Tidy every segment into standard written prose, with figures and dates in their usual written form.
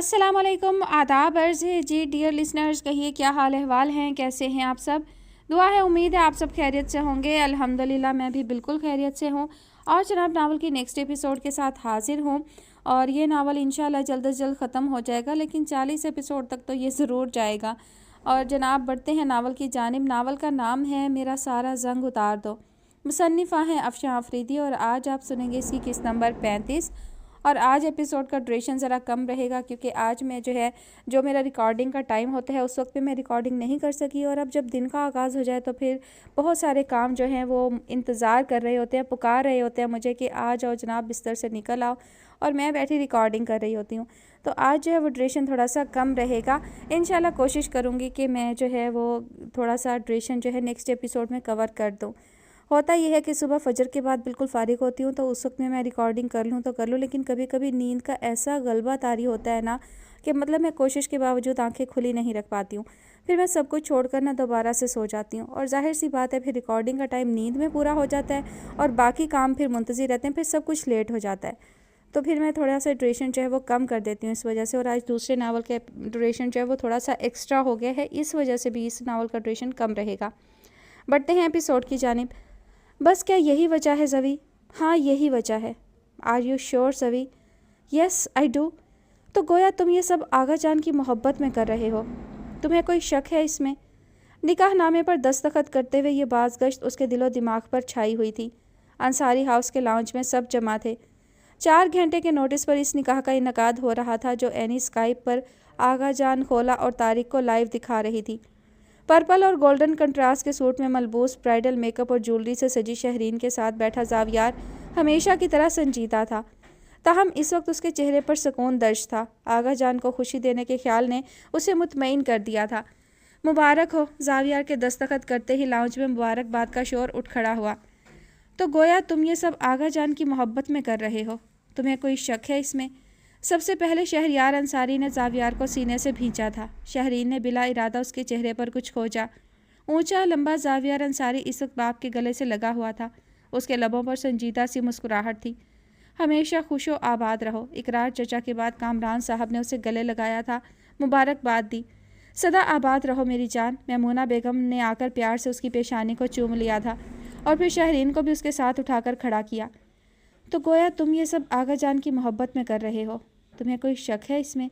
अस्सलाम वालेकुम, आदाब अर्ज़ है जी डियर लिसनर्स। कहिए क्या हाल अहवाल हैं, कैसे हैं आप सब। दुआ है, उम्मीद है आप सब खैरियत से होंगे। अल्हम्दुलिल्लाह मैं भी बिल्कुल खैरियत से हूँ और जनाब नावल की नेक्स्ट एपिसोड के साथ हाजिर हूँ। और ये नावल इंशाल्लाह जल्द से जल्द ख़त्म हो जाएगा, लेकिन 40 एपिसोड तक तो ये ज़रूर जाएगा। और जनाब बढ़ते हैं नावल की जानिब। नावल का नाम है मेरा सारा जंग उतार दो। मुसन्निफ़ा हैं अफ़शां अफरीदी और आज आप सुनेंगे इसकी किस्त नंबर 35। और आज एपिसोड का ड्यूरेशन ज़रा कम रहेगा क्योंकि आज मैं जो मेरा रिकॉर्डिंग का टाइम होता है उस वक्त पे मैं रिकॉर्डिंग नहीं कर सकी। और अब जब दिन का आगाज़ हो जाए तो फिर बहुत सारे काम जो हैं वो इंतज़ार कर रहे होते हैं, पुकार रहे होते हैं मुझे कि आ जाओ जनाब, बिस्तर से निकल आओ, और मैं बैठी रिकॉर्डिंग कर रही होती हूँ। तो आज जो है वो ड्यूरेशन थोड़ा सा कम रहेगा। इंशाल्लाह कोशिश करूँगी कि मैं जो है वो थोड़ा सा ड्यूरेशन जो है नेक्स्ट एपिसोड में कवर कर दूँ। होता यह है कि सुबह फजर के बाद बिल्कुल फ़ारिग होती हूँ तो उस वक्त में मैं रिकॉर्डिंग कर लूँ तो कर लूँ, लेकिन कभी कभी नींद का ऐसा गलबा तारी होता है ना कि मतलब मैं कोशिश के बावजूद आंखें खुली नहीं रख पाती हूँ। फिर मैं सब कुछ छोड़कर ना दोबारा से सो जाती हूँ और ज़ाहिर सी बात है फिर रिकॉर्डिंग का टाइम नींद में पूरा हो जाता है और बाकी काम फिर मुंतज़िर रहते हैं, फिर सब कुछ लेट हो जाता है। तो फिर मैं थोड़ा सा ड्यूरेशन जो है वो कम कर देती हूँ इस वजह से। और आज दूसरे नावल का ड्यूरेशन जो है वो थोड़ा सा एक्स्ट्रा हो गया है, इस वजह से भी इस नावल का ड्यूरेशन कम रहेगा। बढ़ते हैं एपिसोड की जानिब। बस क्या यही वजह है ज़वी? हाँ यही वजह है। Are you sure Zavi? Yes I do. तो गोया तुम ये सब आगा जान की मोहब्बत में कर रहे हो, तुम्हें कोई शक है इसमें? निकाह नामे पर दस्तखत करते हुए ये बाज़गश्त उसके दिलो दिमाग पर छाई हुई थी। अंसारी हाउस के लाउंज में सब जमा थे। 4 घंटे के नोटिस पर इस निकाह का इनकाद हो रहा था जो एनी स्काइप पर आगा जान, खोला और तारिक को लाइव दिखा रही थी। पर्पल और गोल्डन कंट्रास्ट के सूट में मलबूस ब्राइडल मेकअप और ज्वेलरी से सजी शहरीन के साथ बैठा ज़ावियार हमेशा की तरह संजीदा था। ताहम इस वक्त उसके चेहरे पर सुकून दर्ज था। आगा जान को खुशी देने के ख्याल ने उसे मुतमईन कर दिया था। मुबारक हो। ज़ावियार के दस्तखत करते ही लाउंज में मुबारकबाद का शोर उठ खड़ा हुआ। तो गोया तुम ये सब आगा जान की मोहब्बत में कर रहे हो, तुम्हें कोई शक है इसमें? सबसे पहले शहरयार अंसारी ने ज़ावियार को सीने से भींचा था। शहरीन ने बिला इरादा उसके चेहरे पर कुछ खोजा। ऊंचा लंबा ज़ावियार अंसारी इस वक्त बाप के गले से लगा हुआ था। उसके लबों पर संजीदा सी मुस्कुराहट थी। हमेशा खुशो आबाद रहो। इकरार चचा के बाद कामरान साहब ने उसे गले लगाया था, मुबारकबाद दी। सदा आबाद रहो मेरी जान। मैमूना बेगम ने आकर प्यार से उसकी पेशानी को चूम लिया था और फिर शहरीन को भी उसके साथ उठाकर खड़ा किया। तो गोया तुम ये सब आगा जान की मोहब्बत में कर रहे हो, तुम्हें कोई शक है इसमें?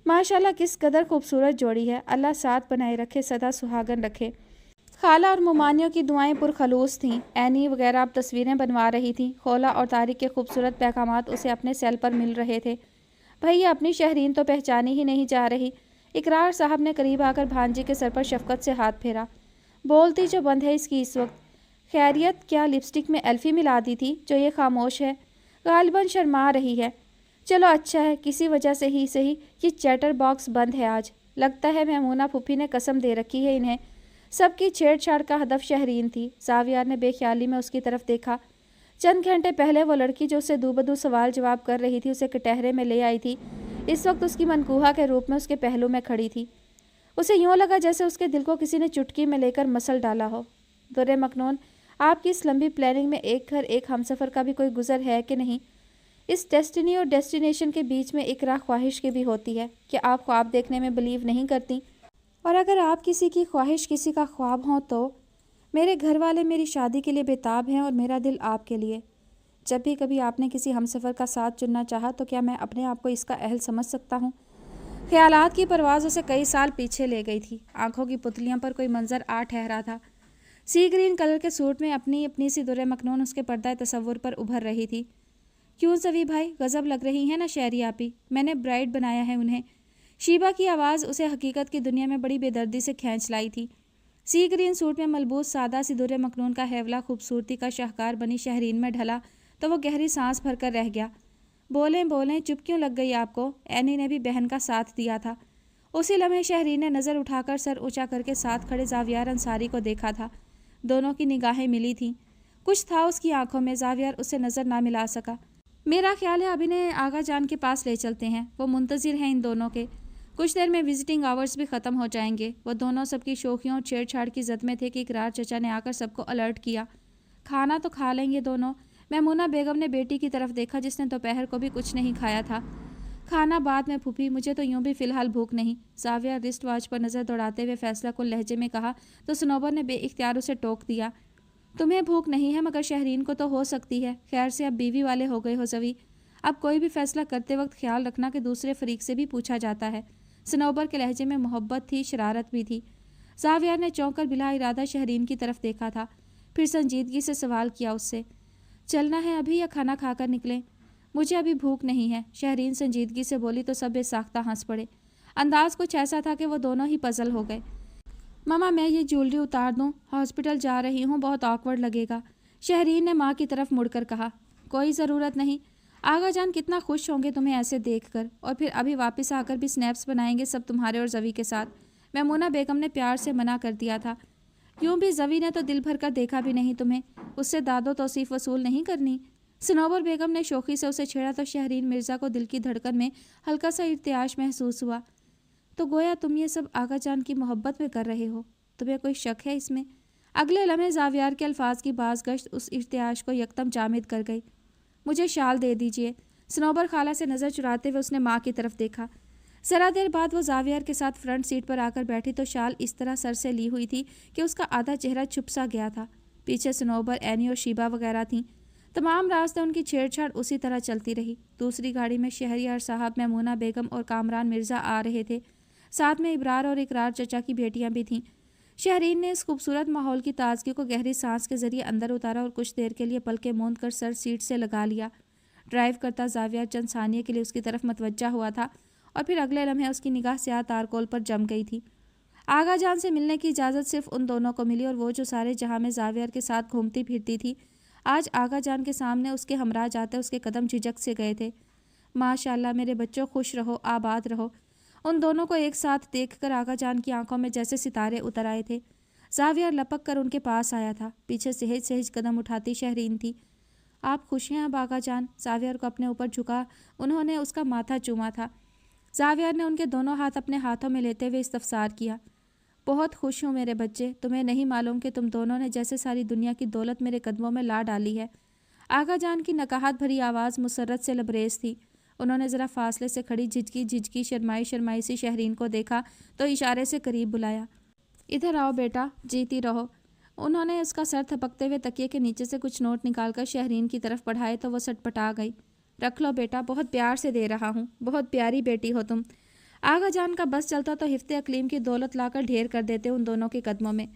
माशाल्लाह किस कदर खूबसूरत जोड़ी है, अल्लाह साथ बनाए रखे, सदा सुहागन रखे। खाला और मुमानियों की दुआएं पुरखलूस थीं। एनी वगैरह अब तस्वीरें बनवा रही थी। खोला और तारिक के खूबसूरत पैगामात उसे अपने सेल पर मिल रहे थे। भैया अपनी शहरीन तो पहचानी ही नहीं जा रही। इकरार साहब ने करीब आकर भांजी के सर पर शफकत से हाथ फेरा। बोलती जो बंद है इसकी इस वक्त। खैरियत, क्या लिपस्टिक में एल्फी मिला दी थी जो ये खामोश है? गालिबन शर्मा रही है। चलो अच्छा है, किसी वजह से ही सही ये चैटर बॉक्स बंद है आज। लगता है मैमूना फूफी ने कसम दे रखी है इन्हें। सबकी छेड़छाड़ का हदफ शहरीन थी। ज़ावियार ने बेख्याली में उसकी तरफ देखा। चंद घंटे पहले वो लड़की जो उसे दूबदू सवाल जवाब कर रही थी, उसे कटहरे में ले आई थी, इस वक्त उसकी मनकूहा के रूप में उसके पहलू में खड़ी थी। उसे यूँ लगा जैसे उसके दिल को किसी ने चुटकी में लेकर मसल डाला हो। दुर्रे मकनून, आपकी इस लंबी प्लानिंग में एक घर एक हमसफ़र का भी कोई गुज़र है कि नहीं? इस डेस्टिनी और डेस्टिनेशन के बीच में एक राह ख्वाहिश की भी होती है। क्या आप ख्वाब देखने में बिलीव नहीं करती? और अगर आप किसी की ख्वाहिश किसी का ख्वाब हो तो मेरे घर वाले मेरी शादी के लिए बेताब हैं और मेरा दिल आपके लिए। जब भी कभी आपने किसी हमसफ़र का साथ चुनना चाहा तो क्या मैं अपने आप को इसका अहल समझ सकता हूँ? ख्यालात की परवाज़ उसे कई साल पीछे ले गई थी। आंखों की पुतलियों पर कोई मंजर आ ठहरा था। सी ग्रीन कलर के सूट में अपनी अपनी सी दुर्रे मखनून उसके पर्दा तसव्वुर पर उभर रही थी। क्यों ज़वी भाई, गज़ब लग रही हैं ना शहरी आपी, मैंने ब्राइड बनाया है उन्हें। शीबा की आवाज़ उसे हकीकत की दुनिया में बड़ी बेदर्दी से खींच लाई थी। सी ग्रीन सूट में मलबूस सादा सी दुर्रे मखनून का हैवला खूबसूरती का शाहकार बनी शहरीन में ढला तो वो गहरी सांस भरकर रह गया। बोलें बोलें, चुप क्यों लग गई आपको? एनी ने भी बहन का साथ दिया था। उसी लम्हे शहरीन ने नज़र उठाकर सर ऊँचा करके साथ खड़े ज़ावियार अंसारी को देखा था। दोनों की निगाहें मिली थीं। कुछ था उसकी आंखों में, ज़ावियार उससे नज़र ना मिला सका। मेरा ख्याल है अब इन्हें आगा जान के पास ले चलते हैं, वो मुंतज़िर हैं इन दोनों के। कुछ देर में विजिटिंग आवर्स भी ख़त्म हो जाएंगे। वो दोनों सबकी शोखियों और छेड़छाड़ की जद में थे कि इकरार चचा ने आकर सबको अलर्ट किया। खाना तो खा लेंगे दोनों। मैमूना बेगम ने बेटी की तरफ देखा जिसने दोपहर को भी कुछ नहीं खाया था। खाना बाद में फूफी, मुझे तो यूं भी फ़िलहाल भूख नहीं। ज़ाविया रिस्ट वॉच पर नज़र दौड़ाते हुए फैसला कुल लहजे में कहा तो सनोबर ने बेइख्तियार उसे टोक दिया। तुम्हें भूख नहीं है मगर शहरीन को तो हो सकती है। खैर से अब बीवी वाले हो गए हो ज़वी। अब कोई भी फैसला करते वक्त ख्याल रखना कि दूसरे फरीक से भी पूछा जाता है। सनोबर के लहजे में मोहब्बत थी, शरारत भी थी। ज़ाविया ने चौंक कर बिला इरादा शहरीन की तरफ देखा था, फिर संजीदगी से सवाल किया उससे, चलना है अभी या खाना खाकर निकलें? मुझे अभी भूख नहीं है, शहरीन संजीदगी से बोली तो सब बेसाख्ता हंस पड़े। अंदाज कुछ ऐसा था कि वो दोनों ही पजल हो गए। मामा मैं ये ज्वेलरी उतार दूं? हॉस्पिटल जा रही हूँ, बहुत ऑकवर्ड लगेगा। शहरीन ने माँ की तरफ मुड़कर कहा। कोई ज़रूरत नहीं, आगा जान कितना खुश होंगे तुम्हें ऐसे देखकर, और फिर अभी वापस आकर भी स्नैप्स बनाएंगे सब तुम्हारे और ज़वी के साथ। मैमूना बेगम ने प्यार से मना कर दिया था। यूँ भी ज़वी ने तो दिल भर कर देखा भी नहीं तुम्हें, उससे दादो तौसीफ वसूल नहीं करनी। सनोबर बेगम ने शोखी से उसे छेड़ा तो शहरीन मिर्ज़ा को दिल की धड़कन में हल्का सा इर्तियाश महसूस हुआ। तो गोया तुम ये सब आगा जान की मोहब्बत में कर रहे हो, तुम्हें कोई शक है इसमें? अगले लम्हे ज़ावियार के अल्फाज की बाज गश्त उस इर्तियाश को यकदम जामिद कर गई। मुझे शाल दे दीजिए। सनोबर खाला से नज़र चुराते हुए उसने माँ की तरफ देखा। ज़रा देर बाद वो ज़ावियार के साथ फ्रंट सीट पर आकर बैठी तो शाल इस तरह सर से ली हुई थी कि उसका आधा चेहरा छुप सा गया था। पीछे सनोबर, एनी और शीबा वगैरह थीं। तमाम रास्ते उनकी छेड़छाड़ उसी तरह चलती रही। दूसरी गाड़ी में शहरियार साहब, मैमूना बेगम और कामरान मिर्ज़ा आ रहे थे। साथ में इब्रार और इकरार चचा की बेटियां भी थीं। शहरीन ने इस खूबसूरत माहौल की ताजगी को गहरी सांस के जरिए अंदर उतारा और कुछ देर के लिए पलके मूंद कर सर सीट से लगा लिया। ड्राइव करता ज़ाविया चंद सानिये के लिए उसकी तरफ मतवज्जा हुआ था और फिर अगले लम्हे उसकी निगाह स्याह तारकोल पर जम गई थी। आगा जान से मिलने की इजाज़त सिर्फ उन दोनों को मिली, और वो जो सारे जहां में ज़ाविया के साथ घूमती फिरती थी, आज आगा जान के सामने उसके हमरा जाते उसके कदम झिझक से गए थे। माशाअल्लाह मेरे बच्चों, खुश रहो, आबाद रहो। उन दोनों को एक साथ देखकर आगा जान की आंखों में जैसे सितारे उतर आए थे। ज़ाविया लपक कर उनके पास आया था। पीछे सहज सहज कदम उठाती शहरीन थी। आप खुश हैं अब आगा जान? ज़ाविया को अपने ऊपर झुका उन्होंने उसका माथा चूमा था। ज़ाविया ने उनके दोनों हाथ अपने हाथों में लेते हुए इस्तफसार किया। बहुत खुश हूँ मेरे बच्चे, तुम्हें नहीं मालूम कि तुम दोनों ने जैसे सारी दुनिया की दौलत मेरे कदमों में ला डाली है। आगा जान की नकाहत भरी आवाज़ मुसर्रत से लबरेज थी। उन्होंने ज़रा फासले से खड़ी झिझकी शर्माई सी शहरीन को देखा तो इशारे से करीब बुलाया। इधर आओ बेटा, जीती रहो। उन्होंने उसका सर थपकते हुए तकिए के नीचे से कुछ नोट निकालकर शहरीन की तरफ बढ़ाए तो वो सटपटा गई। रख लो बेटा, बहुत प्यार से दे रहा हूँ, बहुत प्यारी बेटी हो तुम। आगा जान का बस चलता तो हिफ्ते अकलीम की दौलत लाकर ढेर कर देते उन दोनों के कदमों में।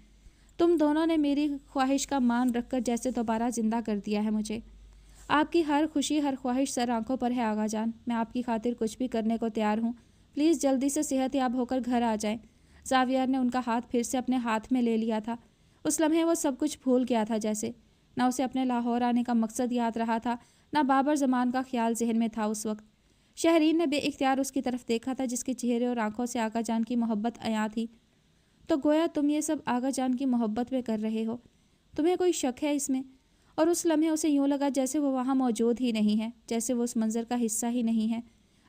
तुम दोनों ने मेरी ख्वाहिश का मान रखकर जैसे दोबारा जिंदा कर दिया है मुझे। आपकी हर खुशी, हर ख्वाहिश सर आंखों पर है आगा जान। मैं आपकी खातिर कुछ भी करने को तैयार हूँ। प्लीज़ जल्दी से सेहतयाब होकर घर आ जाएं। ज़ाविया ने उनका हाथ फिर से अपने हाथ में ले लिया था। उस लम्हे वो सब कुछ भूल गया था जैसे। न उसे अपने लाहौर आने का मकसद याद रहा था, न बाबर जमान का ख्याल जहन में था उस वक्त। शहरीन ने बेइख्तियार उसकी तरफ देखा था जिसके चेहरे और आंखों से आगा जान की मोहब्बत अयां थी। तो गोया तुम ये सब आगा जान की मोहब्बत में कर रहे हो, तुम्हें कोई शक है इसमें? और उस लम्हे उसे यूँ लगा जैसे वो वहाँ मौजूद ही नहीं है, जैसे वो उस मंजर का हिस्सा ही नहीं है।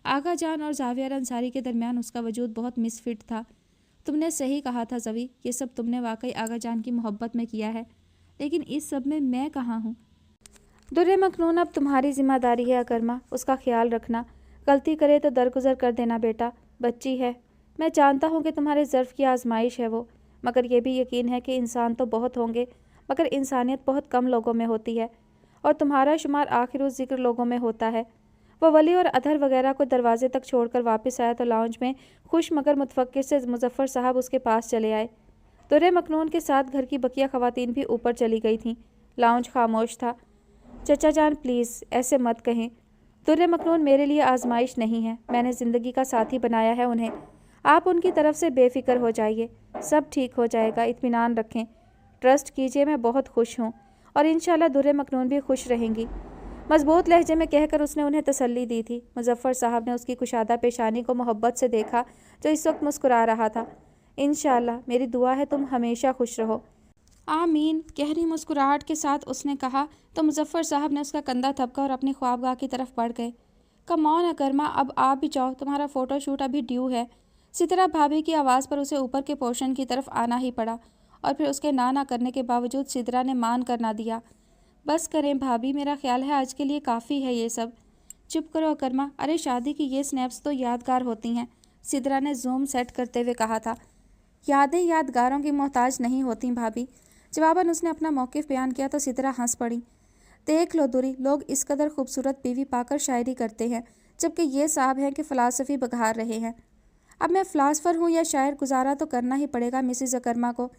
आगा जान और ज़ाविया अंसारी के दरमियान उसका वजूद बहुत मिसफिट था। तुमने सही कहा था ज़वी, ये सब तुमने वाकई आगा जान की मोहब्बत में किया है, लेकिन इस सब में मैं कहाँ हूँ? दुर्रे मखनून अब तुम्हारी जिम्मेदारी है अकरमा, उसका ख्याल रखना। गलती करे तो दरगुजर कर देना बेटा, बच्ची है। मैं जानता हूँ कि तुम्हारे ज़र्फ़ की आजमाइश है वो, मगर ये भी यकीन है कि इंसान तो बहुत होंगे मगर इंसानियत बहुत कम लोगों में होती है, और तुम्हारा शुमार आखिर उस ज़िक्र लोगों में होता है। वो वली और अधर वगैरह को दरवाजे तक छोड़कर वापस आया तो लाउंज में खुश मगर मुतफक्किर से मुजफ्फर साहब उसके पास चले आए। दुर्रे मखनून के साथ घर की बकिया ख़वातीन भी ऊपर चली गई थीं। लाउंज खामोश था। चचा जान प्लीज़ ऐसे मत कहें। दुर्रे मखनून मेरे लिए आजमाइश नहीं है, मैंने ज़िंदगी का साथी बनाया है उन्हें। आप उनकी तरफ से बेफिक्र हो जाइए, सब ठीक हो जाएगा, इत्मीनान रखें, ट्रस्ट कीजिए। मैं बहुत खुश हूँ और इंशाल्लाह दुर्रे मखनून भी खुश रहेंगी, मजबूत लहजे में कहकर उसने उन्हें तसल्ली दी थी। मुजफ्फर साहब ने उसकी कुशादा पेशानी को मोहब्बत से देखा जो इस वक्त मुस्कुरा रहा था। इंशाल्लाह मेरी दुआ है तुम हमेशा खुश रहो। आमीन, गहरी मुस्कुराहट के साथ उसने कहा तो मुजफ्फर साहब ने उसका कंधा थपका और अपनी ख्वाबगाह की तरफ बढ़ गए। कम ऑन अकरमा, अब आप भी जाओ, तुम्हारा फ़ोटोशूट अभी ड्यू है। सितरा भाभी की आवाज़ पर उसे ऊपर के पोर्शन की तरफ आना ही पड़ा, और फिर उसके ना करने के बावजूद सितरा ने मान कर ना दिया। बस करें भाभी, मेरा ख्याल है आज के लिए काफ़ी है ये सब। चुप करो अकरमा, अरे शादी की ये स्नैप्स तो यादगार होती हैं, सिद्रा ने जूम सेट करते हुए कहा था। यादें यादगारों की मोहताज नहीं होती भाभी। जवाबन उसने अपना मौक़िफ़ बयान किया तो सिद्रा हंस पड़ी। देख लो दुरी, लोग इस कदर खूबसूरत बीवी पाकर शायरी करते हैं, जबकि ये साहब हैं कि फ़िलासफ़ी बघार रहे हैं। अब मैं फ़िलासफ़र हूँ या शायर, गुजारा तो करना ही पड़ेगा मिसिज़ अकरमा को।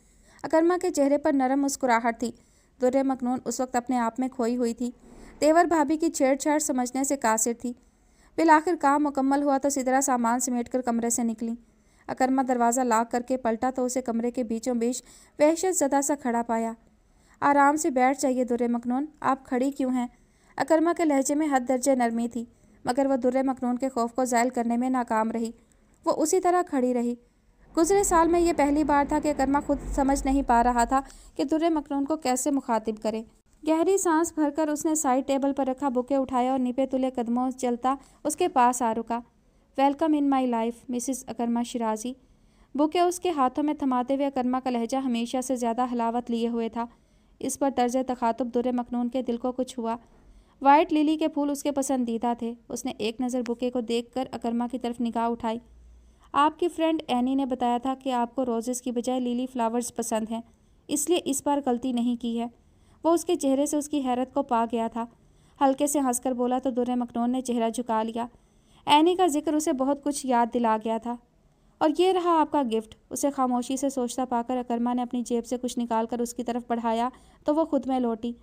अकरमा के चेहरे पर नरम मुस्कुराहट थी। दुर्रे मखनून उस वक्त अपने आप में खोई हुई थी। तेवर भाभी की छेड़छाड़ समझने से कासिर थी। बिलाखिर काम मुकम्मल हुआ तो सिदरा सामान समेटकर कमरे से निकली। अकरमा दरवाज़ा लॉक करके पलटा तो उसे कमरे के बीचों बीच वहशत ज़दा सा खड़ा पाया। आराम से बैठ जाइए दुर्रे मखनून, आप खड़ी क्यों हैं? अकरमा के लहजे में हद दर्जे नरमी थी, मगर वह दुर्रे मखनून के खौफ को ज़ायल करने में नाकाम रही। वो उसी तरह खड़ी रही। गुज़रे साल में ये पहली बार था कि अकरमा खुद समझ नहीं पा रहा था कि दुर्रे मखनून को कैसे मुखातिब करे। गहरी सांस भरकर उसने साइड टेबल पर रखा बुके उठाया और निपे तुले कदमों चलता उसके पास आ रुका। Welcome in my life Mrs Akrama Shirazi. Bouquet उसके हाथों में थमाते हुए अकरमा का लहजा हमेशा से ज़्यादा हलावत लिए हुए था। इस पर तर्ज तखातुब दुर्रे मखनून के दिल को कुछ हुआ। वाइट लिली के फूल उसके पसंदीदा थे। उसने एक नज़र बुके को देखकर अकरमा की तरफ निगाह उठाई। आपकी फ्रेंड एनी ने बताया था कि आपको रोज़ेस की बजाय लिली फ्लावर्स पसंद हैं, इसलिए इस बार गलती नहीं की है। वो उसके चेहरे से उसकी हैरत को पा गया था। हल्के से हंसकर बोला तो दुर्रे मखनून ने चेहरा झुका लिया। एनी का जिक्र उसे बहुत कुछ याद दिला गया था। और ये रहा आपका गिफ्ट। उसे खामोशी से सोचता पाकर अकरमा ने अपनी जेब से कुछ निकाल कर उसकी तरफ बढ़ाया तो वो खुद में लौटी।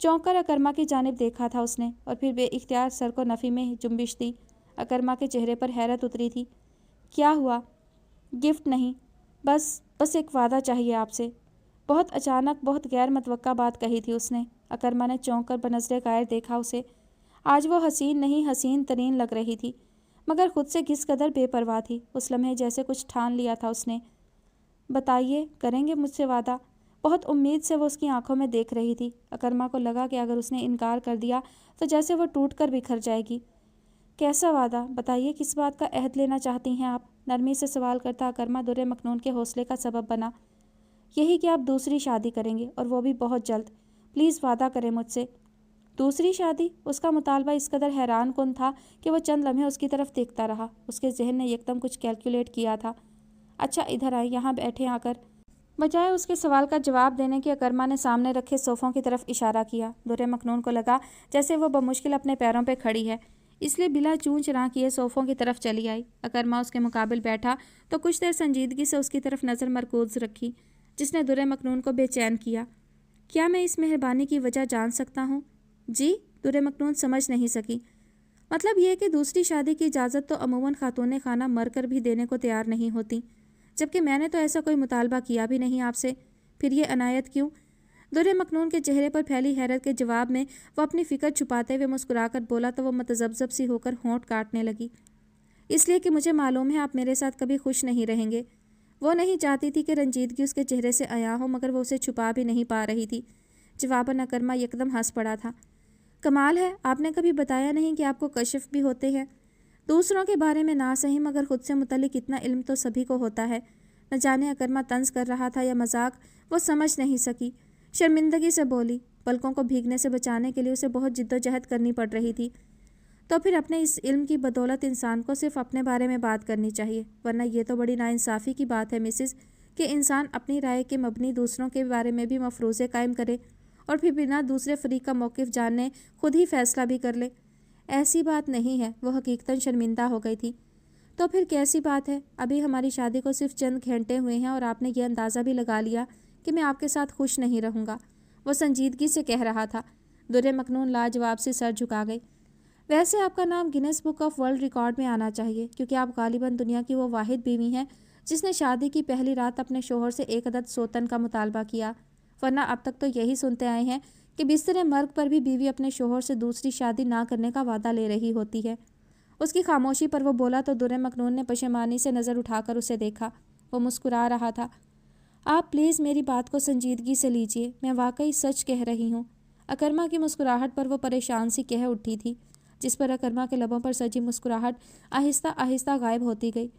चौंक कर अकरमा की जानिब देखा था उसने और फिर बेइख्तियार सर को नफ़ी में जुम्बिश दी। अकरमा के चेहरे पर हैरत उतरी थी। क्या हुआ? गिफ्ट नहीं, बस एक वादा चाहिए आपसे। बहुत अचानक, बहुत गैर मुतवक्का बात कही थी उसने। अकरमा ने चौंक कर बनज़रे गायर देखा उसे। आज वो हसीन नहीं, हसीन तरीन लग रही थी, मगर खुद से किस कदर बेपरवाह थी। उस लम्हे जैसे कुछ ठान लिया था उसने। बताइए, करेंगे मुझसे वादा? बहुत उम्मीद से वो उसकी आंखों में देख रही थी। अकरमा को लगा कि अगर उसने इनकार कर दिया तो जैसे वो टूट कर बिखर जाएगी। कैसा वादा? बताइए, किस बात का अहद लेना चाहती हैं आप? नरमी से सवाल करता अकरमा दुर्रे मखनून के हौसले का सबब बना। यही कि आप दूसरी शादी करेंगे, और वो भी बहुत जल्द। प्लीज़ वादा करें मुझसे। दूसरी शादी? उसका मुतालबा इस कदर हैरान कुन था कि वो चंद लम्हे उसकी तरफ देखता रहा। उसके जहन ने एकदम कुछ कैलकुलेट किया था। अच्छा, इधर आए, यहाँ बैठे आकर। बजाय उसके सवाल का जवाब देने की अकरमा ने सामने रखे सोफ़ों की तरफ इशारा किया। दुर्रे मखनून को लगा जैसे वो बमुश्किल अपने पैरों पर खड़ी है, इसलिए बिला चूं चरां किए सोफ़ों की तरफ चली आई। अकरमा उसके मुकाबिल बैठा तो कुछ देर संजीदगी से उसकी तरफ नज़र मरकूज़ रखी, जिसने दुर्रे मखनून को बेचैन किया। क्या मैं इस मेहरबानी की वजह जान सकता हूँ? जी? दुर्रे मखनून समझ नहीं सकी। मतलब ये कि दूसरी शादी की इजाज़त तो अमूमन खातून खाना मर कर भी देने को तैयार नहीं होती, जबकि मैंने तो ऐसा कोई मुतालबा किया भी नहीं आपसे। फिर ये अनायत क्यों? दुर्रे मखनून के चेहरे पर फैली हैरत के जवाब में वो अपनी फ़िक्र छुपाते हुए मुस्कुराकर बोला तो वो मतज़ब्ज़ब सी होकर होंठ काटने लगी। इसलिए कि मुझे मालूम है आप मेरे साथ कभी खुश नहीं रहेंगे। वो नहीं चाहती थी कि रंजीदगी उसके चेहरे से आया हो, मगर वो उसे छुपा भी नहीं पा रही थी। जवाबन अकरमा यकदम हंस पड़ा था। कमाल है, आपने कभी बताया नहीं कि आपको कशिफ भी होते हैं। दूसरों के बारे में ना सही, मगर खुद से मुतल्लिक इतना इल्म तो सभी को होता है। न जाने अकरमा तंज कर रहा था या मजाक, वो समझ नहीं सकी। शर्मिंदगी से बोली। पलकों को भीगने से बचाने के लिए उसे बहुत जिद्दोजहद करनी पड़ रही थी। तो फिर अपने इस इल्म की बदौलत इंसान को सिर्फ अपने बारे में बात करनी चाहिए, वरना ये तो बड़ी नाइंसाफ़ी की बात है मिसिस, कि इंसान अपनी राय के मबनी दूसरों के बारे में भी मफरूज़े कायम करे और फिर बिना दूसरे फरीक का मौक़िफ़ जानने खुद ही फ़ैसला भी कर ले। ऐसी बात नहीं है। वो हकीकतन शर्मिंदा हो गई थी। तो फिर कैसी बात है? अभी हमारी शादी को सिर्फ चंद घंटे हुए हैं और आपने ये अंदाज़ा भी लगा लिया कि मैं आपके साथ खुश नहीं रहूँगा। वो संजीदगी से कह रहा था। दुर्रे मखनून लाजवाब से सर झुका गई। वैसे आपका नाम Guinness book of world record में आना चाहिए, क्योंकि आप गालिबन दुनिया की वो वाहिद बीवी हैं जिसने शादी की पहली रात अपने शोहर से एक अदद सोतन का मुतालबा किया। वरना अब तक तो यही सुनते आए हैं कि बिस्तर मर्ग पर भी बीवी अपने शोहर से दूसरी शादी ना करने का वादा ले रही होती है। उसकी खामोशी पर वो बोला तो दुर्रे मखनून ने पशेमानी से नज़र उठाकर उसे देखा। वो मुस्कुरा रहा था। आप प्लीज़ मेरी बात को संजीदगी से लीजिए, मैं वाकई सच कह रही हूँ। अकरमा की मुस्कुराहट पर वो परेशान सी कह उठी थी, जिस पर अकरमा के लबों पर सजी मुस्कुराहट आहिस्ता आहिस्ता गायब होती गई।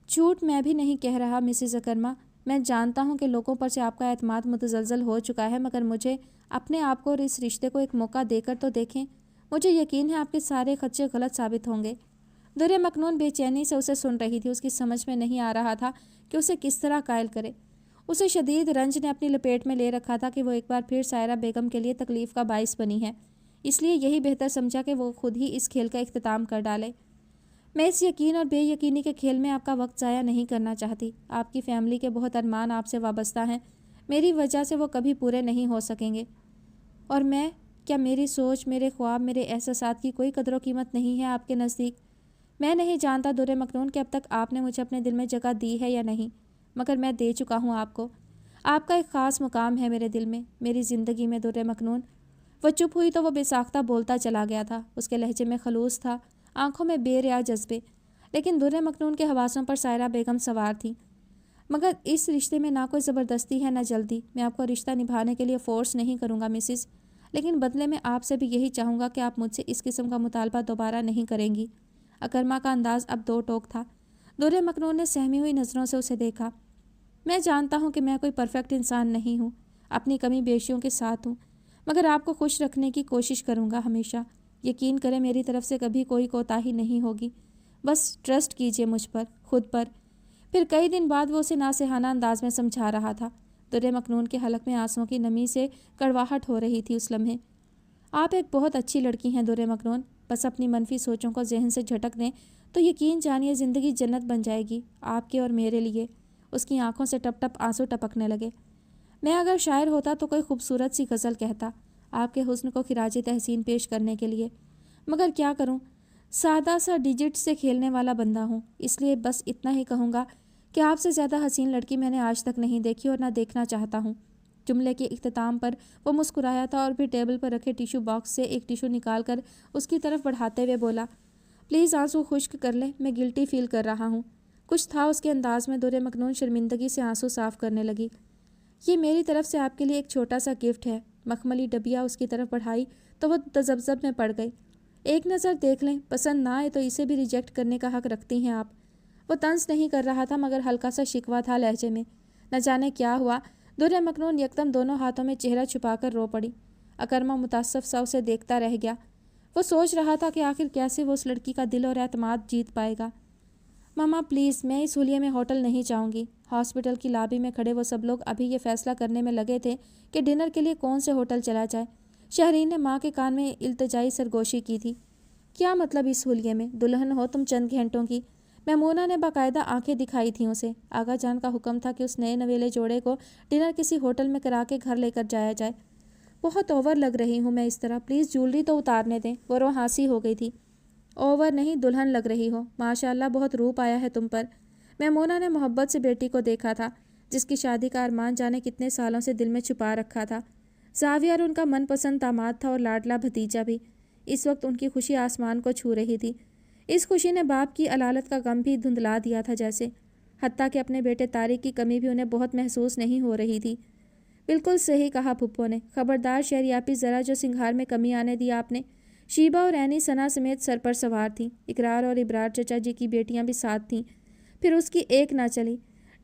झूठ मैं भी नहीं कह रहा मिसिज अकरमा। मैं जानता हूँ कि लोगों पर से आपका एतमाद मुतज़लज़ल हो चुका है, मगर मुझे अपने आप को और इस रिश्ते को एक मौका देकर तो देखें। मुझे यकीन है आपके सारे खदशे गलत साबित होंगे। दुर्रे मखनून बेचैनी से उसे सुन रही थी। उसकी समझ में नहीं आ रहा था कि उसे किस तरह कायल करे। उसे शदीद रंज ने अपनी लपेट में ले रखा था कि वो एक बार फिर सायरा बेगम के लिए तकलीफ़ का बाइस बनी है। इसलिए यही बेहतर समझा कि वो खुद ही इस खेल का इख्तिताम कर डाले। मैं इस यकीन और बेयकीनी के खेल में आपका वक्त ज़ाया नहीं करना चाहती। आपकी फैमिली के बहुत अरमान आपसे वाबस्ता हैं। मेरी वजह से वो कभी पूरे नहीं हो सकेंगे। और मैं, क्या मेरी सोच, मेरे ख्वाब, मेरे एहसासात की कोई कदर व कीमत नहीं है आपके नज़दीक? मैं नहीं जानता दुर्रे मखनून कि अब तक आपने मुझे अपने दिल में जगह दी है या नहीं, मगर मैं दे चुका हूँ आपको। आपका एक ख़ास मुकाम है मेरे दिल में, मेरी ज़िंदगी में दुर्रे मखनून। वह चुप हुई तो वो बेसाख्ता बोलता चला गया था। उसके लहजे में खलूस था, आंखों में बेरिया जज्बे। लेकिन दुर्रे मखनून के हवासों पर सायरा बेगम सवार थी। मगर इस रिश्ते में ना कोई ज़बरदस्ती है ना जल्दी। मैं आपको रिश्ता निभाने के लिए फ़ोर्स नहीं करूँगा मिसिस, लेकिन बदले में आपसे भी यही चाहूँगा कि आप मुझसे इस किस्म का मुतालबा दोबारा नहीं करेंगी। अकरमा का अंदाज़ अब दो टोक था। दुर्रे मखनून ने सहमी हुई नज़रों से उसे देखा। मैं जानता हूँ कि मैं कोई परफेक्ट इंसान नहीं हूँ, अपनी कमी बेशियों के साथ हूँ, मगर आपको खुश रखने की कोशिश करूँगा हमेशा। यकीन करें मेरी तरफ से कभी कोई कोताही नहीं होगी। बस ट्रस्ट कीजिए मुझ पर, खुद पर। फिर कई दिन बाद वो उसे नासेहाना अंदाज में समझा रहा था। दुर्रे मखनून के हलक में आंसुओं की नमी से कड़वाहट हो रही थी उस लम्हे। आप एक बहुत अच्छी लड़की हैं दुर्रे मखनून। बस अपनी मनफी सोचों को जहन से झटक दें तो यकीन जानिए ज़िंदगी जन्नत बन जाएगी आपके और मेरे लिए। उसकी आंखों से टप टप आंसू टपकने लगे। मैं अगर शायर होता तो कोई खूबसूरत सी गज़ल कहता आपके हुस्न को खिराजी तहसीन पेश करने के लिए, मगर क्या करूं, सादा सा डिजिट से खेलने वाला बंदा हूं। इसलिए बस इतना ही कहूँगा कि आपसे ज़्यादा हसीन लड़की मैंने आज तक नहीं देखी और ना देखना चाहता हूँ। जुमले के इख्तिताम पर वो मुस्कुराया था और फिर टेबल पर रखे टिशू बॉक्स से एक टिशू निकाल कर उसकी तरफ बढ़ाते हुए बोला, प्लीज़ आंसू खुश्क कर ले, मैं गिल्टी फील कर रहा हूँ। कुछ था उसके अंदाज में। दुर्रे मखनून शर्मिंदगी से आंसू साफ करने लगी। ये मेरी तरफ से आपके लिए एक छोटा सा गिफ्ट है। मखमली डबिया उसकी तरफ बढ़ाई तो वह तजब्जब में पड़ गई। एक नज़र देख लें, पसंद ना आए तो इसे भी रिजेक्ट करने का हक रखती हैं आप। वो तंज नहीं कर रहा था, मगर हल्का सा शिकवा था लहजे में। न जाने क्या हुआ, दुर्रे मखनून यकदम दोनों हाथों में चेहरा छुपाकर रो पड़ी। अकरमा मुतासफ सा उसे देखता रह गया। वो सोच रहा था कि आखिर कैसे वो उस लड़की का दिल और एतमाद जीत पाएगा। मामा प्लीज़, मैं इस हुलिये में होटल नहीं जाऊंगी। हॉस्पिटल की लॉबी में खड़े वो सब लोग अभी ये फैसला करने में लगे थे कि डिनर के लिए कौन से होटल चला जाए। शहरीन ने माँ के कान में इल्तिजाई सरगोशी की थी। क्या मतलब इस हुलिये में? दुल्हन हो तुम चंद घंटों की। मैमूना ने बाकायदा आंखें दिखाई थीं उसे। आगा जान का हुक्म था कि उस नए नवेले जोड़े को डिनर किसी होटल में करा के घर लेकर जाया जाए। बहुत ओवर लग रही हूँ मैं इस तरह, प्लीज़ ज्वेलरी तो उतारने दें। वो रोहासी हो गई थी। ओवर नहीं, दुल्हन लग रही हो। माशाल्लाह बहुत रूप आया है तुम पर। मैमूना ने मोहब्बत से बेटी को देखा था, जिसकी शादी का अरमान जाने कितने सालों से दिल में छुपा रखा था। ज़ावियर उनका मनपसंद दामाद था और लाडला भतीजा भी। इस वक्त उनकी खुशी आसमान को छू रही थी। इस खुशी ने बाप की अलालत का गम भी धुंधला दिया था जैसे। हत्ता कि अपने बेटे तारिक की कमी भी उन्हें बहुत महसूस नहीं हो रही थी। बिल्कुल सही कहा फुप्पो ने। खबरदार शहरियापी, ज़रा जो सिंगार में कमी आने दी आपने। शीबा और ऐनी सना समेत सर पर सवार थीं। इकरार और इबरार चचा जी की बेटियां भी साथ थीं। फिर उसकी एक ना चली।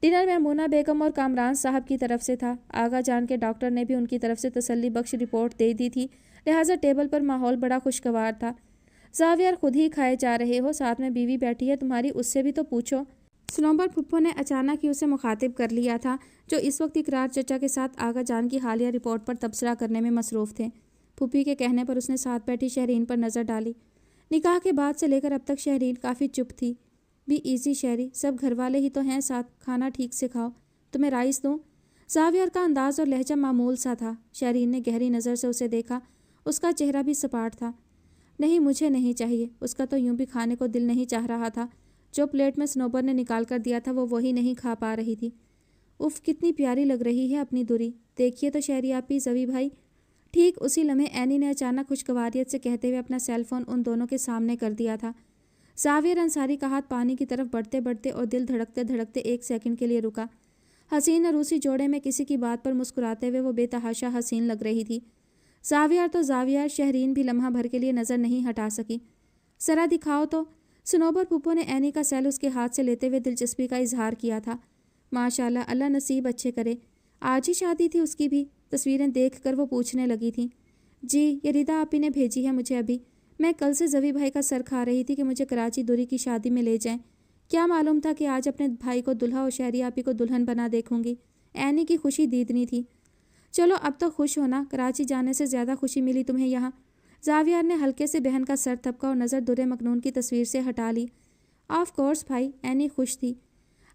डिनर मैमूना बेगम और कामरान साहब की तरफ से था। आगा जान के डॉक्टर ने भी उनकी तरफ से तसल्ली बख्श रिपोर्ट दे दी थी, लिहाजा टेबल पर माहौल बड़ा खुशगवार था। ज़ावियर खुद ही खाए जा रहे हो, साथ में बीवी बैठी है तुम्हारी, उससे भी तो पूछो। सनोबर फुप्पो ने अचानक ही उसे मुखातिब कर लिया था, जो इस वक्त इकरार चचा के साथ आगा जान की हालिया रिपोर्ट पर तबसरा करने में मसरूफ़ थे। फूफी के कहने पर उसने साथ बैठी शहरीन पर नज़र डाली। निकाह के बाद से लेकर अब तक शहरीन काफ़ी चुप थी। बी इजी शहरी, सब घर वाले ही तो हैं साथ, खाना ठीक से खाओ। तुम्हें राइस दूँ? ज़ावियर का अंदाज़ और लहजा मामूल सा था। शहरीन ने गहरी नज़र से उसे देखा। उसका चेहरा भी सपाट था। नहीं, मुझे नहीं चाहिए। उसका तो यूं भी खाने को दिल नहीं चाह रहा था। जो प्लेट में सनोबर ने निकाल कर दिया था वो वही नहीं खा पा रही थी। उफ़, कितनी प्यारी लग रही है अपनी दूरी। देखिए तो शहरियापी, जवी भाई। ठीक उसी लम्हे ऐनी ने अचानक खुशगवारियत से कहते हुए अपना सेल फोन उन दोनों के सामने कर दिया था। ज़ावियर अंसारी का हाथ पानी की तरफ बढ़ते बढ़ते और दिल धड़कते धड़कते एक सेकंड के लिए रुका। हसीन रूसी जोड़े में किसी की बात पर मुस्कुराते हुए वो बेतहाशा हसीन लग रही थी। ज़ावियर तो ज़ावियर, शहरीन भी लम्हा भर के लिए नज़र नहीं हटा सकी। ज़रा दिखाओ तो। सनोबर फूफो ने ऐनी का सेल उसके हाथ से लेते हुए दिलचस्पी का इजहार किया था। माशाल्लाह, अल्लाह नसीब अच्छे करे। आज ही शादी थी उसकी भी। तस्वीरें देख कर वो पूछने लगी थी। जी, ये रिदा आपी ने भेजी है मुझे अभी। मैं कल से जवी भाई का सर खा रही थी कि मुझे कराची दुरी की शादी में ले जाएं। क्या मालूम था कि आज अपने भाई को दुल्हा और शहरी आपी को दुल्हन बना देखूंगी। ऐनी की खुशी दीदनी थी। चलो अब तो खुश होना, कराची जाने से ज़्यादा खुशी मिली तुम्हें यहाँ। जावियार ने हल्के से बहन का सर थपका और नज़र दुर्रे मखनून की तस्वीर से हटा ली। ऑफ कोर्स भाई, ऐनी खुश थी।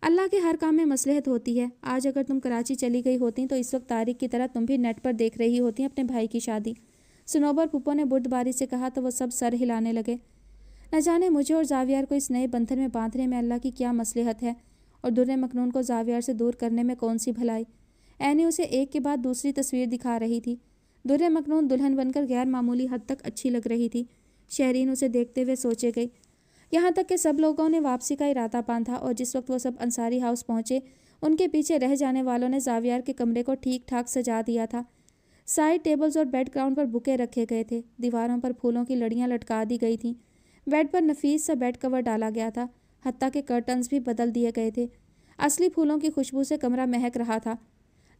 अल्लाह के हर काम में मसलहत होती है। आज अगर तुम कराची चली गई होती तो इस वक्त तारिक की तरह तुम भी नेट पर देख रही होती अपने भाई की शादी। सनोबर पुप्पो ने बुर्दबारी से कहा तो वो सब सर हिलाने लगे। न जाने मुझे और जावियार को इस नए बंधन में बांधने में अल्लाह की क्या मसलहत है और दुर्रे मखनून को जावियार से दूर करने में कौन सी भलाई। ऐनी उसे एक के बाद दूसरी तस्वीर दिखा रही थी। दुर्रे मखनून दुल्हन बनकर गैर मामूली हद तक अच्छी लग रही थी। शहरीन उसे देखते हुए सोचे गई। यहाँ तक कि सब लोगों ने वापसी का इरादा बांधा और जिस वक्त वो सब अंसारी हाउस पहुँचे उनके पीछे रह जाने वालों ने जावियार के कमरे को ठीक ठाक सजा दिया था। साइड टेबल्स और बेड ग्राउंड पर बुके रखे गए थे। दीवारों पर फूलों की लड़ियाँ लटका दी गई थीं। बेड पर नफीस सा बेड कवर डाला गया था। हत्ता के कर्टन्स भी बदल दिए गए थे। असली फूलों की खुशबू से कमरा महक रहा था।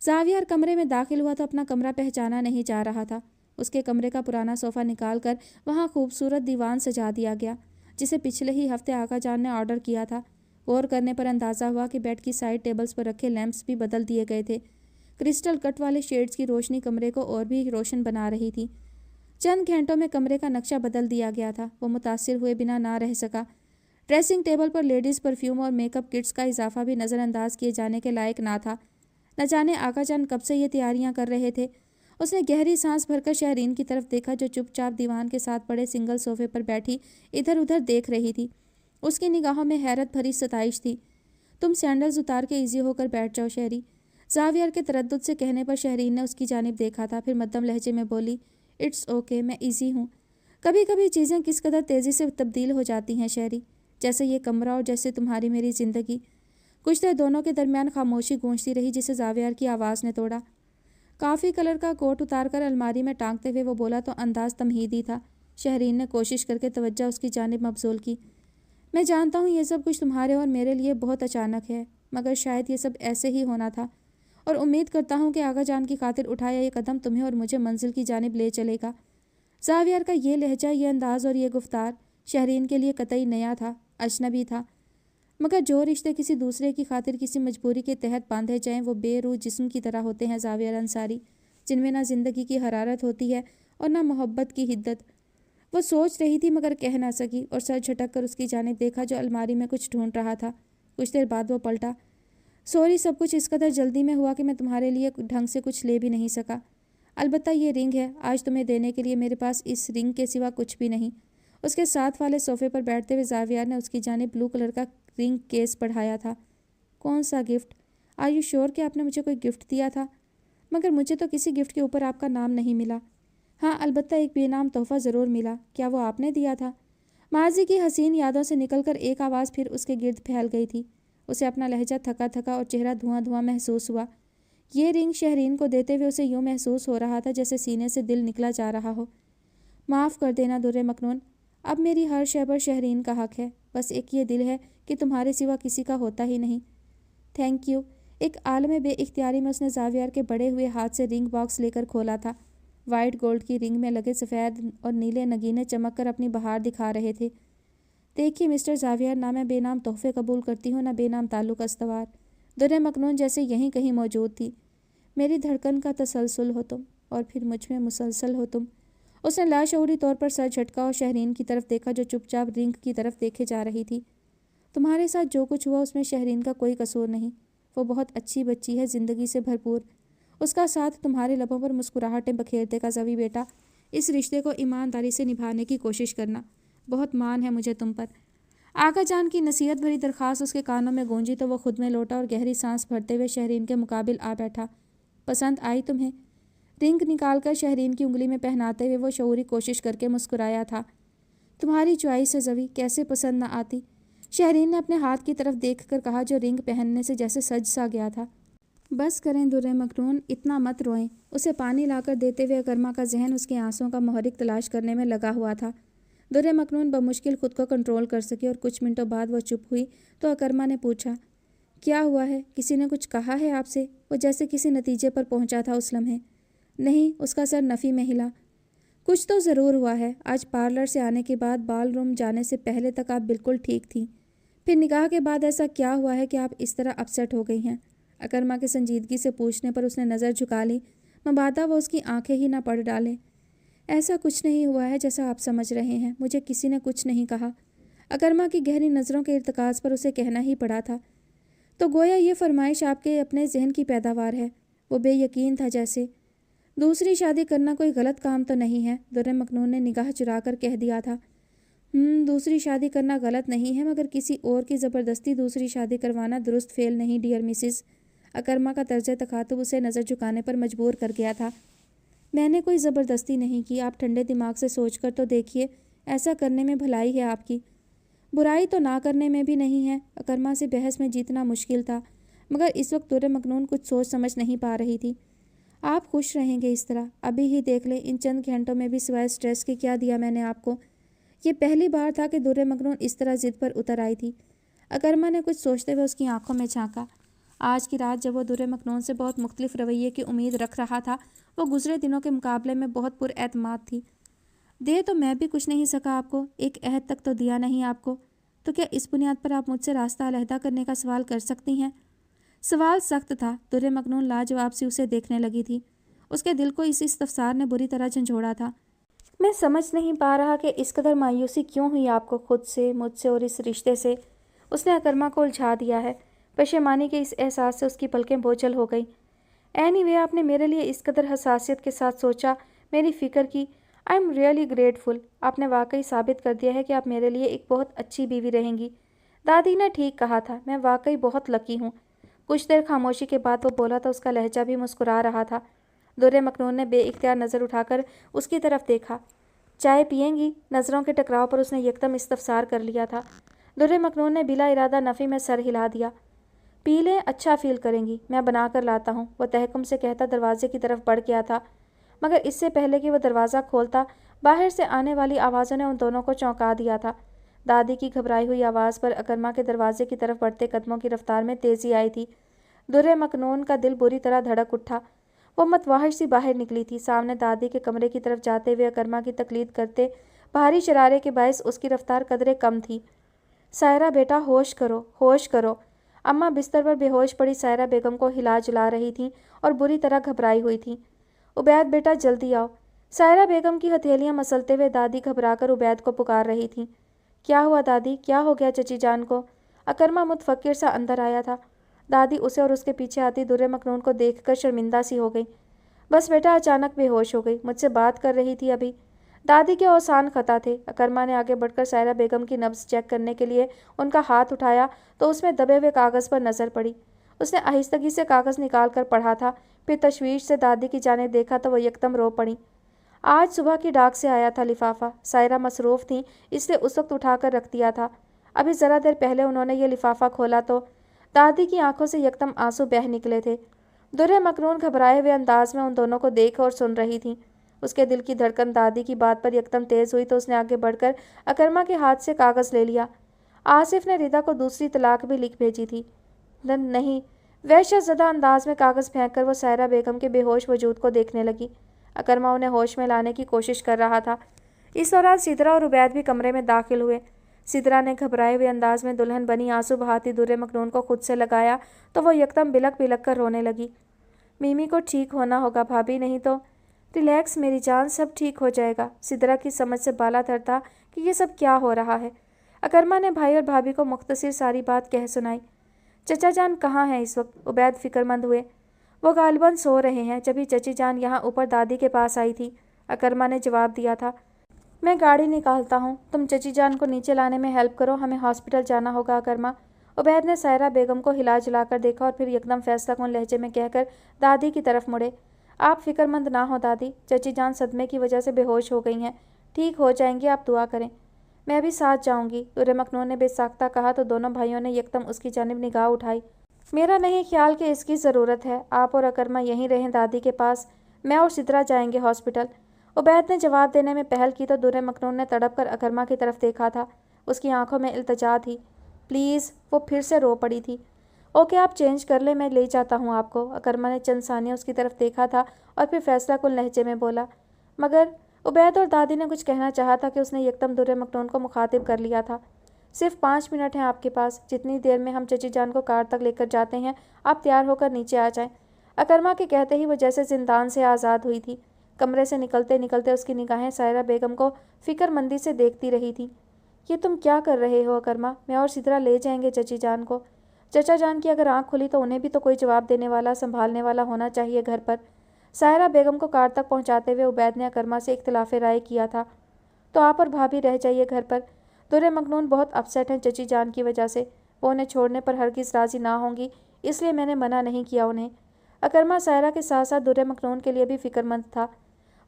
जावियार कमरे में दाखिल हुआ तो अपना कमरा पहचाना नहीं जा रहा था। उसके कमरे का पुराना सोफ़ा निकाल कर वहाँ खूबसूरत दीवान सजा दिया गया जिसे पिछले ही हफ्ते आका जान ने ऑर्डर किया था। गौर करने पर अंदाज़ा हुआ कि बेड की साइड टेबल्स पर रखे लैंप्स भी बदल दिए गए थे। क्रिस्टल कट वाले शेड्स की रोशनी कमरे को और भी रोशन बना रही थी। चंद घंटों में कमरे का नक्शा बदल दिया गया था। वो मुतासिर हुए बिना ना रह सका। ड्रेसिंग टेबल पर लेडीज़ परफ्यूम और मेकअप किट्स का इजाफा भी नज़रअंदाज किए जाने के लायक ना था। न जाने आका जान कब से ये तैयारियां कर रहे थे। उसने गहरी सांस भरकर शहरीन की तरफ देखा जो चुपचाप दीवान के साथ पड़े सिंगल सोफे पर बैठी इधर उधर देख रही थी। उसकी निगाहों में हैरत भरी सताइश थी। तुम सैंडल्स उतार के इजी होकर बैठ जाओ शहरी। जावियर के तरद्दुद से कहने पर शहरीन ने उसकी जानिब देखा था, फिर मध्यम लहजे में बोली, इट्स ओके, मैं इजी हूँ। कभी कभी चीज़ें किस कदर तेज़ी से तब्दील हो जाती हैं शहरी, जैसे ये कमरा और जैसे तुम्हारी मेरी ज़िंदगी। कुछ देर दोनों के दरमियान खामोशी गूंजती रही जिसे जावियर की आवाज़ ने तोड़ा। काफ़ी कलर का कोट उतारकर अलमारी में टांगते हुए वो बोला तो अंदाज तमहीदी था। शहरीन ने कोशिश करके तवज्जो उसकी जानिब मबजूल की। मैं जानता हूँ ये सब कुछ तुम्हारे और मेरे लिए बहुत अचानक है, मगर शायद ये सब ऐसे ही होना था और उम्मीद करता हूँ कि आगा जान की खातिर उठाया ये कदम तुम्हें और मुझे मंजिल की जानिब ले चलेगा। जावियर का ये लहजा, ये अंदाज़ और ये गुफ्तार शहरीन के लिए कतई नया था, अजनबी था। मगर जो रिश्ते किसी दूसरे की खातिर किसी मजबूरी के तहत बांधे जाएं वो बेरूह जिस्म की तरह होते हैं जावियर अंसारी, जिनमें ना ज़िंदगी की हरारत होती है और ना मोहब्बत की हिद्दत। वो सोच रही थी मगर कह ना सकी और सर झटक कर उसकी जानिब देखा जो अलमारी में कुछ ढूंढ रहा था। कुछ देर बाद वो पलटा। सॉरी, सब कुछ इस कदर जल्दी में हुआ कि मैं तुम्हारे लिए ढंग से कुछ ले भी नहीं सका। अलबत्ता ये रिंग है, आज तुम्हें देने के लिए मेरे पास इस रिंग के सिवा कुछ भी नहीं। उसके साथ वाले सोफे पर बैठते हुए जावियर ने उसकी जानिब ब्लू कलर का रिंग केस बढ़ाया था। कौन सा गिफ्ट? आर यू श्योर कि आपने मुझे कोई गिफ्ट दिया था? मगर मुझे तो किसी गिफ्ट के ऊपर आपका नाम नहीं मिला। हाँ, अलबत्ता एक बेनाम तोहफ़ा ज़रूर मिला। क्या वो आपने दिया था? माजी की हसीन यादों से निकलकर एक आवाज़ फिर उसके गिर्द फैल गई थी। उसे अपना लहजा थका थका और चेहरा धुआं धुआं महसूस हुआ। ये रिंग शहरीन को देते हुए उसे यूँ महसूस हो रहा था जैसे सीने से दिल निकला जा रहा हो। माफ़ कर देना दुर्रे मखनून, अब मेरी हर शय पर शहरीन का हक है। बस एक ये दिल है कि तुम्हारे सिवा किसी का होता ही नहीं। Thank you. एक आलम बेइख्तियारी में उसने जावियर के बड़े हुए हाथ से रिंग बॉक्स लेकर खोला था। वाइट गोल्ड की रिंग में लगे सफ़ेद और नीले नगीने चमक कर अपनी बहार दिखा रहे थे। देखिए मिस्टर जावियर, ना मैं बेनाम तोहफे कबूल करती हूँ, ना बेनाम ताल्लुक़ अस्तवार। दुर्रे मखनून जैसे यहीं कहीं मौजूद थी। मेरी धड़कन का तसलसल हो तुम और फिर मुझ में मुसलसल हो तुम। उसने लाशऊरी तौर पर सर झटका और शहरीन की तरफ देखा जो चुपचाप रिंग की तरफ देखे जा रही थी। तुम्हारे साथ जो कुछ हुआ उसमें शहरीन का कोई कसूर नहीं। वो बहुत अच्छी बच्ची है, ज़िंदगी से भरपूर। उसका साथ तुम्हारे लबों पर मुस्कुराहटें बखेर देगा जवी बेटा। इस रिश्ते को ईमानदारी से निभाने की कोशिश करना। बहुत मान है मुझे तुम पर। आका जान की नसीहत भरी दरख्वास्त उसके कानों में गूंजी तो वह खुद में लौटा और गहरी सांस भरते हुए शहरीन के मुकाबिल आ बैठा। पसंद आई तुम्हें? रिंग निकालकर शहरीन की उंगली में पहनाते हुए वो शऊरी कोशिश करके मुस्कुराया था। तुम्हारी चॉइस है जवी, कैसे पसंद न आती। शहरीन ने अपने हाथ की तरफ देखकर कहा जो रिंग पहनने से जैसे सज सा गया था। बस करें दुर्रे मखनून, इतना मत रोएं। उसे पानी लाकर देते हुए अकरमा का जहन उसके आंसुओं का मुहर्रिक तलाश करने में लगा हुआ था। दुर्रे मखनून बमुश्किल खुद को कंट्रोल कर सकी और कुछ मिनटों बाद वह चुप हुई तो अकरमा ने पूछा, क्या हुआ है? किसी ने कुछ कहा है आपसे? वो जैसे किसी नतीजे पर पहुंचा था उस लम्हे। नहीं, उसका सर नफ़ी में हिला। کچھ تو ضرور ہوا ہے۔ آج پارلر سے آنے کے بعد بال روم جانے سے پہلے تک آپ بالکل ٹھیک تھیں، پھر نکاح کے بعد ایسا کیا ہوا ہے کہ آپ اس طرح اپسیٹ ہو گئی ہیں؟ اکرما کے سنجیدگی سے پوچھنے پر اس نے نظر جھکا لی، مبادا وہ اس کی آنکھیں ہی نہ پڑ ڈالیں۔ ایسا کچھ نہیں ہوا ہے جیسا آپ سمجھ رہے ہیں، مجھے کسی نے کچھ نہیں کہا۔ اکرما کی گہری نظروں کے ارتکاز پر اسے کہنا ہی پڑا تھا، تو گویا یہ فرمائش آپ کے اپنے ذہن کی پیداوار ہے۔ وہ بے یقین تھا جیسے۔ دوسری شادی کرنا کوئی غلط کام تو نہیں ہے، در مکنون نے نگاہ چرا کر کہہ دیا تھا۔ دوسری شادی کرنا غلط نہیں ہے، مگر کسی اور کی زبردستی دوسری شادی کروانا درست فعل نہیں ڈیئر مسز۔ اکرما کا طرز تخاطب اسے نظر جھکانے پر مجبور کر گیا تھا۔ میں نے کوئی زبردستی نہیں کی، آپ ٹھنڈے دماغ سے سوچ کر تو دیکھیے، ایسا کرنے میں بھلائی ہے آپ کی، برائی تو نہ کرنے میں بھی نہیں ہے۔ اکرما سے بحث میں جیتنا مشکل تھا، مگر اس وقت در مکنون کچھ سوچ سمجھ نہیں پا رہی تھی۔ آپ خوش رہیں گے اس طرح، ابھی ہی دیکھ لیں، ان چند گھنٹوں میں بھی سوائے سٹریس کے کیا دیا میں نے آپ کو۔ یہ پہلی بار تھا کہ در مکنون اس طرح ضد پر اتر آئی تھی۔ اکرما نے کچھ سوچتے ہوئے اس کی آنکھوں میں جھانکا۔ آج کی رات جب وہ در مکنون سے بہت مختلف رویے کی امید رکھ رہا تھا، وہ گزرے دنوں کے مقابلے میں بہت پر اعتماد تھی۔ دے تو میں بھی کچھ نہیں سکا آپ کو، ایک عہد تک تو دیا نہیں آپ کو، تو کیا اس بنیاد پر آپ مجھ سے راستہ علیحدہ کرنے کا سوال کر سکتی ہیں؟ سوال سخت تھا۔ در مکنون لاجواب سی اسے دیکھنے لگی تھی۔ اس کے دل کو اس استفسار نے بری طرح جھنجھوڑا تھا۔ میں سمجھ نہیں پا رہا کہ اس قدر مایوسی کیوں ہوئی آپ کو، خود سے، مجھ سے اور اس رشتے سے۔ اس نے اکرما کو الجھا دیا ہے۔ پشیمانی کے اس احساس سے اس کی پلکیں بوجھل ہو گئیں۔ اینی وے آپ نے میرے لیے اس قدر حساسیت کے ساتھ سوچا، میری فکر کی، آئی ایم ریئلی گریٹفل۔ آپ نے واقعی ثابت کر دیا ہے کہ آپ میرے لیے ایک بہت اچھی بیوی رہیں گی۔ دادی نے ٹھیک کہا تھا، میں واقعی بہت لکی ہوں۔ کچھ دیر خاموشی کے بعد وہ بولا تو اس کا لہجہ بھی مسکرا رہا تھا۔ در مکنون نے بے اختیار نظر اٹھا کر اس کی طرف دیکھا۔ چائے پئیں گی؟ نظروں کے ٹکراؤ پر اس نے یکدم استفسار کر لیا تھا۔ در مکنون نے بلا ارادہ نفی میں سر ہلا دیا۔ پی لیں، اچھا فیل کریں گی، میں بنا کر لاتا ہوں، وہ تحکم سے کہتا دروازے کی طرف بڑھ گیا تھا، مگر اس سے پہلے کہ وہ دروازہ کھولتا، باہر سے آنے والی آوازوں نے ان دونوں کو چونکا دیا تھا۔ دادی کی گھبرائی ہوئی آواز پر اکرما کے دروازے کی طرف بڑھتے قدموں کی رفتار میں تیزی آئی تھی۔ در مکنون کا دل بری طرح دھڑک اٹھا۔ وہ متوحش سی باہر نکلی تھی۔ سامنے دادی کے کمرے کی طرف جاتے ہوئے اکرما کی تقلید کرتے بھاری شرارے کے باعث اس کی رفتار قدرے کم تھی۔ سائرہ بیٹا، ہوش کرو، ہوش کرو۔ اماں بستر پر بے ہوش پڑی سائرہ بیگم کو ہلا جلا رہی تھیں اور بری طرح گھبرائی ہوئی تھیں۔ عبید بیٹا جلدی آؤ۔ سائرہ بیگم کی ہتھیلیاں مسلتے ہوئے دادی گھبرا کر عبید کو پکار رہی تھیں۔ کیا ہوا دادی، کیا ہو گیا چچی جان کو؟ اکرما متفکر سا اندر آیا تھا۔ دادی اسے اور اس کے پیچھے آتی در مکنون کو دیکھ کر شرمندہ سی ہو گئی۔ بس بیٹا اچانک بے ہوش ہو گئی، مجھ سے بات کر رہی تھی ابھی۔ دادی کے اوسان خطا تھے۔ اکرما نے آگے بڑھ کر سائرہ بیگم کی نبض چیک کرنے کے لیے ان کا ہاتھ اٹھایا تو اس میں دبے ہوئے کاغذ پر نظر پڑی۔ اس نے آہستگی سے کاغذ نکال کر پڑھا تھا، پھر تشویش سے دادی کی جانب دیکھا تو وہ یکدم رو پڑیں۔ آج صبح کی ڈاک سے آیا تھا لفافہ۔ سائرہ مصروف تھیں اس لیے اس وقت اٹھا کر رکھ دیا تھا۔ ابھی ذرا دیر پہلے انہوں نے یہ لفافہ کھولا تو دادی کی آنکھوں سے یکدم آنسو بہہ نکلے تھے۔ در مکنون گھبرائے ہوئے انداز میں ان دونوں کو دیکھ اور سن رہی تھیں۔ اس کے دل کی دھڑکن دادی کی بات پر یکدم تیز ہوئی تو اس نے آگے بڑھ کر اکرما کے ہاتھ سے کاغذ لے لیا۔ آصف نے ردا کو دوسری طلاق بھی لکھ بھیجی تھی۔ نہیں، وحشت زدہ انداز میں کاغذ پھینک کر وہ سائرہ بیگم کے بے ہوش وجود کو دیکھنے لگی۔ اکرما انہیں ہوش میں لانے کی کوشش کر رہا تھا۔ اس دوران سدرا اور عبید بھی کمرے میں داخل ہوئے۔ سدرا نے گھبرائے ہوئے انداز میں دلہن بنی آنسو بہاتی در مکنون کو خود سے لگایا تو وہ یکدم بلک بلک کر رونے لگی۔ میمی کو ٹھیک ہونا ہوگا بھابھی، نہیں تو۔ ریلیکس میری جان، سب ٹھیک ہو جائے گا۔ سدرا کی سمجھ سے بالا تر تھا کہ یہ سب کیا ہو رہا ہے۔ اکرما نے بھائی اور بھابھی کو مختصر ساری بات کہہ سنائی۔ چچا جان کہاں ہیں اس وقت؟ عبید فکر مند ہوئے۔ وہ غالباً سو رہے ہیں، جبھی چچی جان یہاں اوپر دادی کے پاس آئی تھی۔ اکرما نے جواب دیا تھا۔ میں گاڑی نکالتا ہوں، تم چچی جان کو نیچے لانے میں ہیلپ کرو، ہمیں ہاسپٹل جانا ہوگا اکرما۔ عبید نے سائرہ بیگم کو ہلا جلا کر دیکھا اور پھر یکدم فیصلہ کن لہجے میں کہہ کر دادی کی طرف مڑے۔ آپ فکر مند نہ ہو دادی، چچی جان صدمے کی وجہ سے بے ہوش ہو گئی ہیں، ٹھیک ہو جائیں گی، آپ دعا کریں۔ میں بھی ساتھ جاؤں گی، در مکنون نے بے ساختہ کہا تو دونوں بھائیوں نے یکدم اس کی جانب نگاہ اٹھائی۔ میرا نہیں خیال کہ اس کی ضرورت ہے، آپ اور اکرما یہیں رہیں دادی کے پاس، میں اور سدرا جائیں گے ہاسپٹل۔ عبید نے جواب دینے میں پہل کی تو در مکنون نے تڑپ کر اکرما کی طرف دیکھا تھا۔ اس کی آنکھوں میں التجا تھی۔ پلیز، وہ پھر سے رو پڑی تھی۔ اوکے، آپ چینج کر لیں، میں لے جاتا ہوں آپ کو۔ اکرما نے چند ثانیہ اس کی طرف دیکھا تھا اور پھر فیصلہ کن لہجے میں بولا، مگر उबैद और दादी ने कुछ कहना चाहा था कि उसने यकदम दुर्रे मखनून को मुखातिब कर लिया था। सिर्फ 5 मिनट हैं आपके पास, जितनी देर में हम चची जान को कार तक लेकर जाते हैं आप तैयार होकर नीचे आ जाएं। अकरमा के कहते ही वो जैसे जिंदान से आज़ाद हुई थी। कमरे से निकलते निकलते उसकी निगाहें सायरा बेगम को फिक्रमंदी से देखती रही थी। ये तुम क्या कर रहे हो अकरमा? मैं और सिद्रा ले जाएंगे चची जान को। चचा जान की अगर आंख खुली तो उन्हें भी तो कोई जवाब देने वाला, संभालने वाला होना चाहिए घर पर। सायरा बेगम को कार तक पहुंचाते हुए उबैद ने अकरमा से इख्तिलाफ राय किया था। तो आप और भाभी रह जाइए घर पर। दुर्रे मखनून बहुत अपसेट हैं चची जान की वजह से। वो उन्हें छोड़ने पर हरगिज़ राज़ी ना होंगी, इसलिए मैंने मना नहीं किया उन्हें। अकरमा सायरा के साथ साथ दुर्रे मखनून के लिए भी फिक्रमंद था।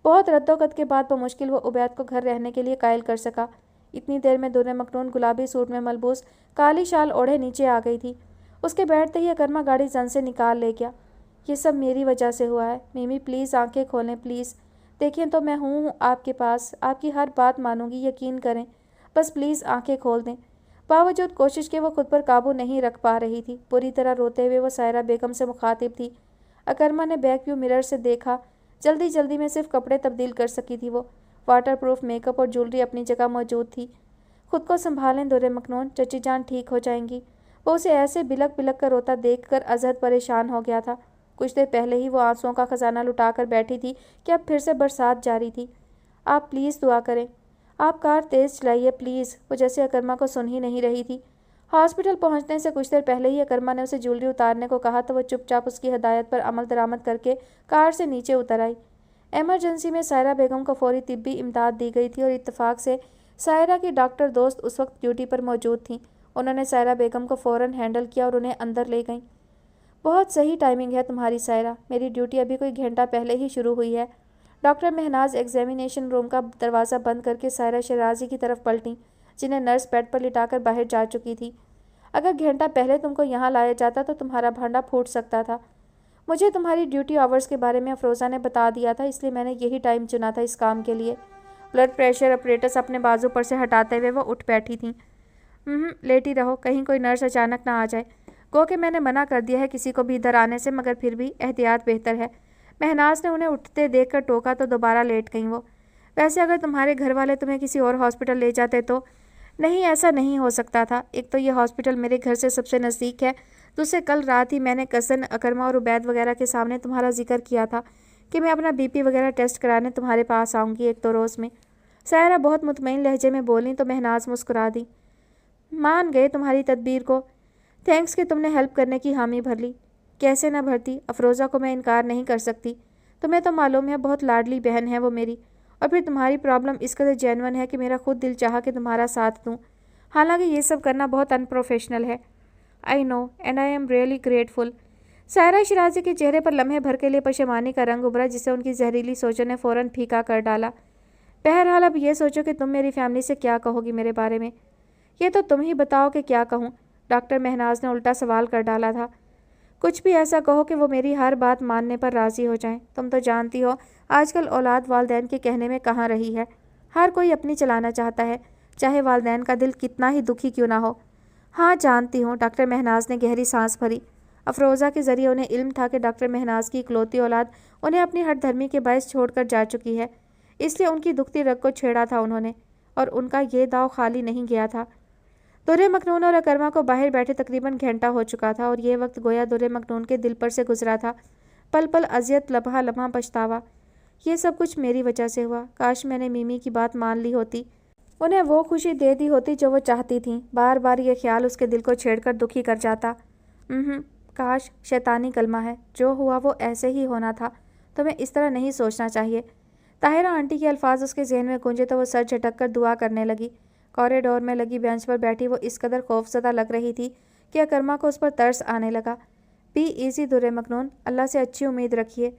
बहुत रद्दोगत के बाद बमुश्किल वो उबैद को घर रहने के लिए कायल कर सका। इतनी देर में दुर्रे मखनून गुलाबी सूट में मलबूस काली शाल ओढ़े नीचे आ गई थी। उसके बैठते ही अकरमा गाड़ी जन से निकाल ले गया। ये सब मेरी वजह से हुआ है। मिमी प्लीज़ आंखें खोलें प्लीज़। देखें तो मैं हूँ आपके पास, आपकी हर बात मानूंगी, यकीन करें। बस प्लीज़ आंखें खोल दें। बावजूद कोशिश के वो खुद पर काबू नहीं रख पा रही थी। पूरी तरह रोते हुए वो सायरा बेगम से मुखातिब थी। अकरमा ने बैक व्यू मिरर से देखा। जल्दी जल्दी में सिर्फ कपड़े तब्दील कर सकी थी वो। वाटर प्रूफ मेकअप और ज्वेलरी अपनी जगह मौजूद थी। खुद को संभालें दुर्रे मखनून, चची जान ठीक हो जाएंगी। वो उसे ऐसे बिलक बिलक कर रोता देखकर अजहद परेशान हो गया था। कुछ देर पहले ही वो आंसुओं का खजाना लुटा कर बैठी थी कि अब फिर से बरसात जारी थी। आप प्लीज़ दुआ करें। आप कार तेज़ चलाइए प्लीज़। वो जैसे अकरमा को सुन ही नहीं रही थी। हॉस्पिटल पहुंचने से कुछ देर पहले ही अकरमा ने उसे ज्वेलरी उतारने को कहा तो वह चुपचाप उसकी हदायत पर अमल दरामद करके कार से नीचे उतर आई। एमरजेंसी में सायरा बेगम को फौरी तिब्बी इमदाद दी गई थी और इत्तेफाक से सायरा की डॉक्टर दोस्त उस वक्त ड्यूटी पर मौजूद थीं। उन्होंने सायरा बेगम को फ़ौरन हैंडल किया और उन्हें अंदर ले गईं। बहुत सही टाइमिंग है तुम्हारी सायरा। मेरी ड्यूटी अभी कोई घंटा पहले ही शुरू हुई है। डॉक्टर महनाज एग्जामिनेशन रूम का दरवाज़ा बंद करके सायरा शराजी की तरफ पलटी, जिन्हें नर्स बेड पर लिटाकर बाहर जा चुकी थी। अगर घंटा पहले तुमको यहाँ लाया जाता तो तुम्हारा भांडा फूट सकता था। मुझे तुम्हारी ड्यूटी आवर्स के बारे में अफरोज़ा ने बता दिया था, इसलिए मैंने यही टाइम चुना था इस काम के लिए। ब्लड प्रेशर अपरेटस अपने बाजू पर से हटाते हुए वो उठ बैठी थीं। लेटी रहो, कहीं कोई नर्स अचानक ना आ जाए। गो कि मैंने मना कर दिया है किसी को भी इधर आने से, मगर फिर भी एहतियात बेहतर है। महनाज ने उन्हें उठते देखकर टोका तो दोबारा लेट गईं वो। वैसे अगर तुम्हारे घर वाले तुम्हें किसी और हॉस्पिटल ले जाते तो? नहीं, ऐसा नहीं हो सकता था। एक तो ये हॉस्पिटल मेरे घर से सबसे नज़दीक है, दूसरे कल रात ही मैंने कज़न अकरमा और उबैद वगैरह के सामने तुम्हारा जिक्र किया था कि मैं अपना बीपी वगैरह टेस्ट कराने तुम्हारे पास आऊँगी 1-2 रोज़ में। सायरा बहुत मुतमईन लहजे में बोली तो महनाज मुस्कुरा दी। मान गए तुम्हारी तदबीर को। थैंक्स कि तुमने हेल्प करने की हामी भर ली। कैसे ना भरती, अफरोज़ा को मैं इनकार नहीं कर सकती। तुम्हें तो मालूम है बहुत लाडली बहन है वो मेरी। और फिर तुम्हारी प्रॉब्लम इस कदर जेन्युइन है कि मेरा खुद दिल चाहा कि तुम्हारा साथ दूँ। हालांकि ये सब करना बहुत अनप्रोफेशनल है। I know and I am really grateful. Saira Shirazi के चेहरे पर लम्हे भर के लिए पशेमानी का रंग उभरा, जिसे उनकी जहरीली सोचों ने फ़ौरन फीका कर डाला। बहरहाल अब ये सोचो कि तुम मेरी फैमिली से क्या कहोगी मेरे बारे में। ये तो तुम ही बताओ कि क्या कहूँ। डॉक्टर महनाज ने उल्टा सवाल कर डाला था। कुछ भी ऐसा कहो कि वो मेरी हर बात मानने पर राज़ी हो जाएं। तुम तो जानती हो आजकल औलाद वालदैन के कहने में कहाँ रही है। हर कोई अपनी चलाना चाहता है, चाहे वालदैन का दिल कितना ही दुखी क्यों ना हो। हाँ जानती हूँ। डॉक्टर महनाज ने गहरी सांस भरी। अफरोज़ा के ज़रिए उन्हें इल्म था कि डॉक्टर महनाज की इकलौती औलाद उन्हें अपनी हठधर्मी के बायस छोड़कर जा चुकी है, इसलिए उनकी दुखती रग को छेड़ा था उन्होंने, और उनका ये दाव खाली नहीं गया था। दुर्रे मखनून और अकरमा को बाहर बैठे तकरीबन घंटा हो चुका था और ये वक्त गोया दुर्रे मखनून के दिल पर से गुजरा था। पल पल अजियत, लम्हा लम्हा पछतावा। ये सब कुछ मेरी वजह से हुआ। काश मैंने मिमी की बात मान ली होती, उन्हें वो खुशी दे दी होती जो वो चाहती थी। बार बार ये ख्याल उसके दिल को छेड़कर दुखी कर जाता। काश, शैतानी कलमा है। जो हुआ वो ऐसे ही होना था। तुम्हें इस तरह नहीं सोचना चाहिए। ताहिरा आंटी के अल्फाज उसके जहन में गूंजे तो वो सर झटक कर दुआ करने लगी। कॉरिडोर में लगी बेंच पर बैठी वो इस कदर खौफजदा लग रही थी कि अकरमा को उस पर तरस आने लगा। बी ईजी दुर्रे मखनून, अल्लाह से अच्छी उम्मीद रखिए।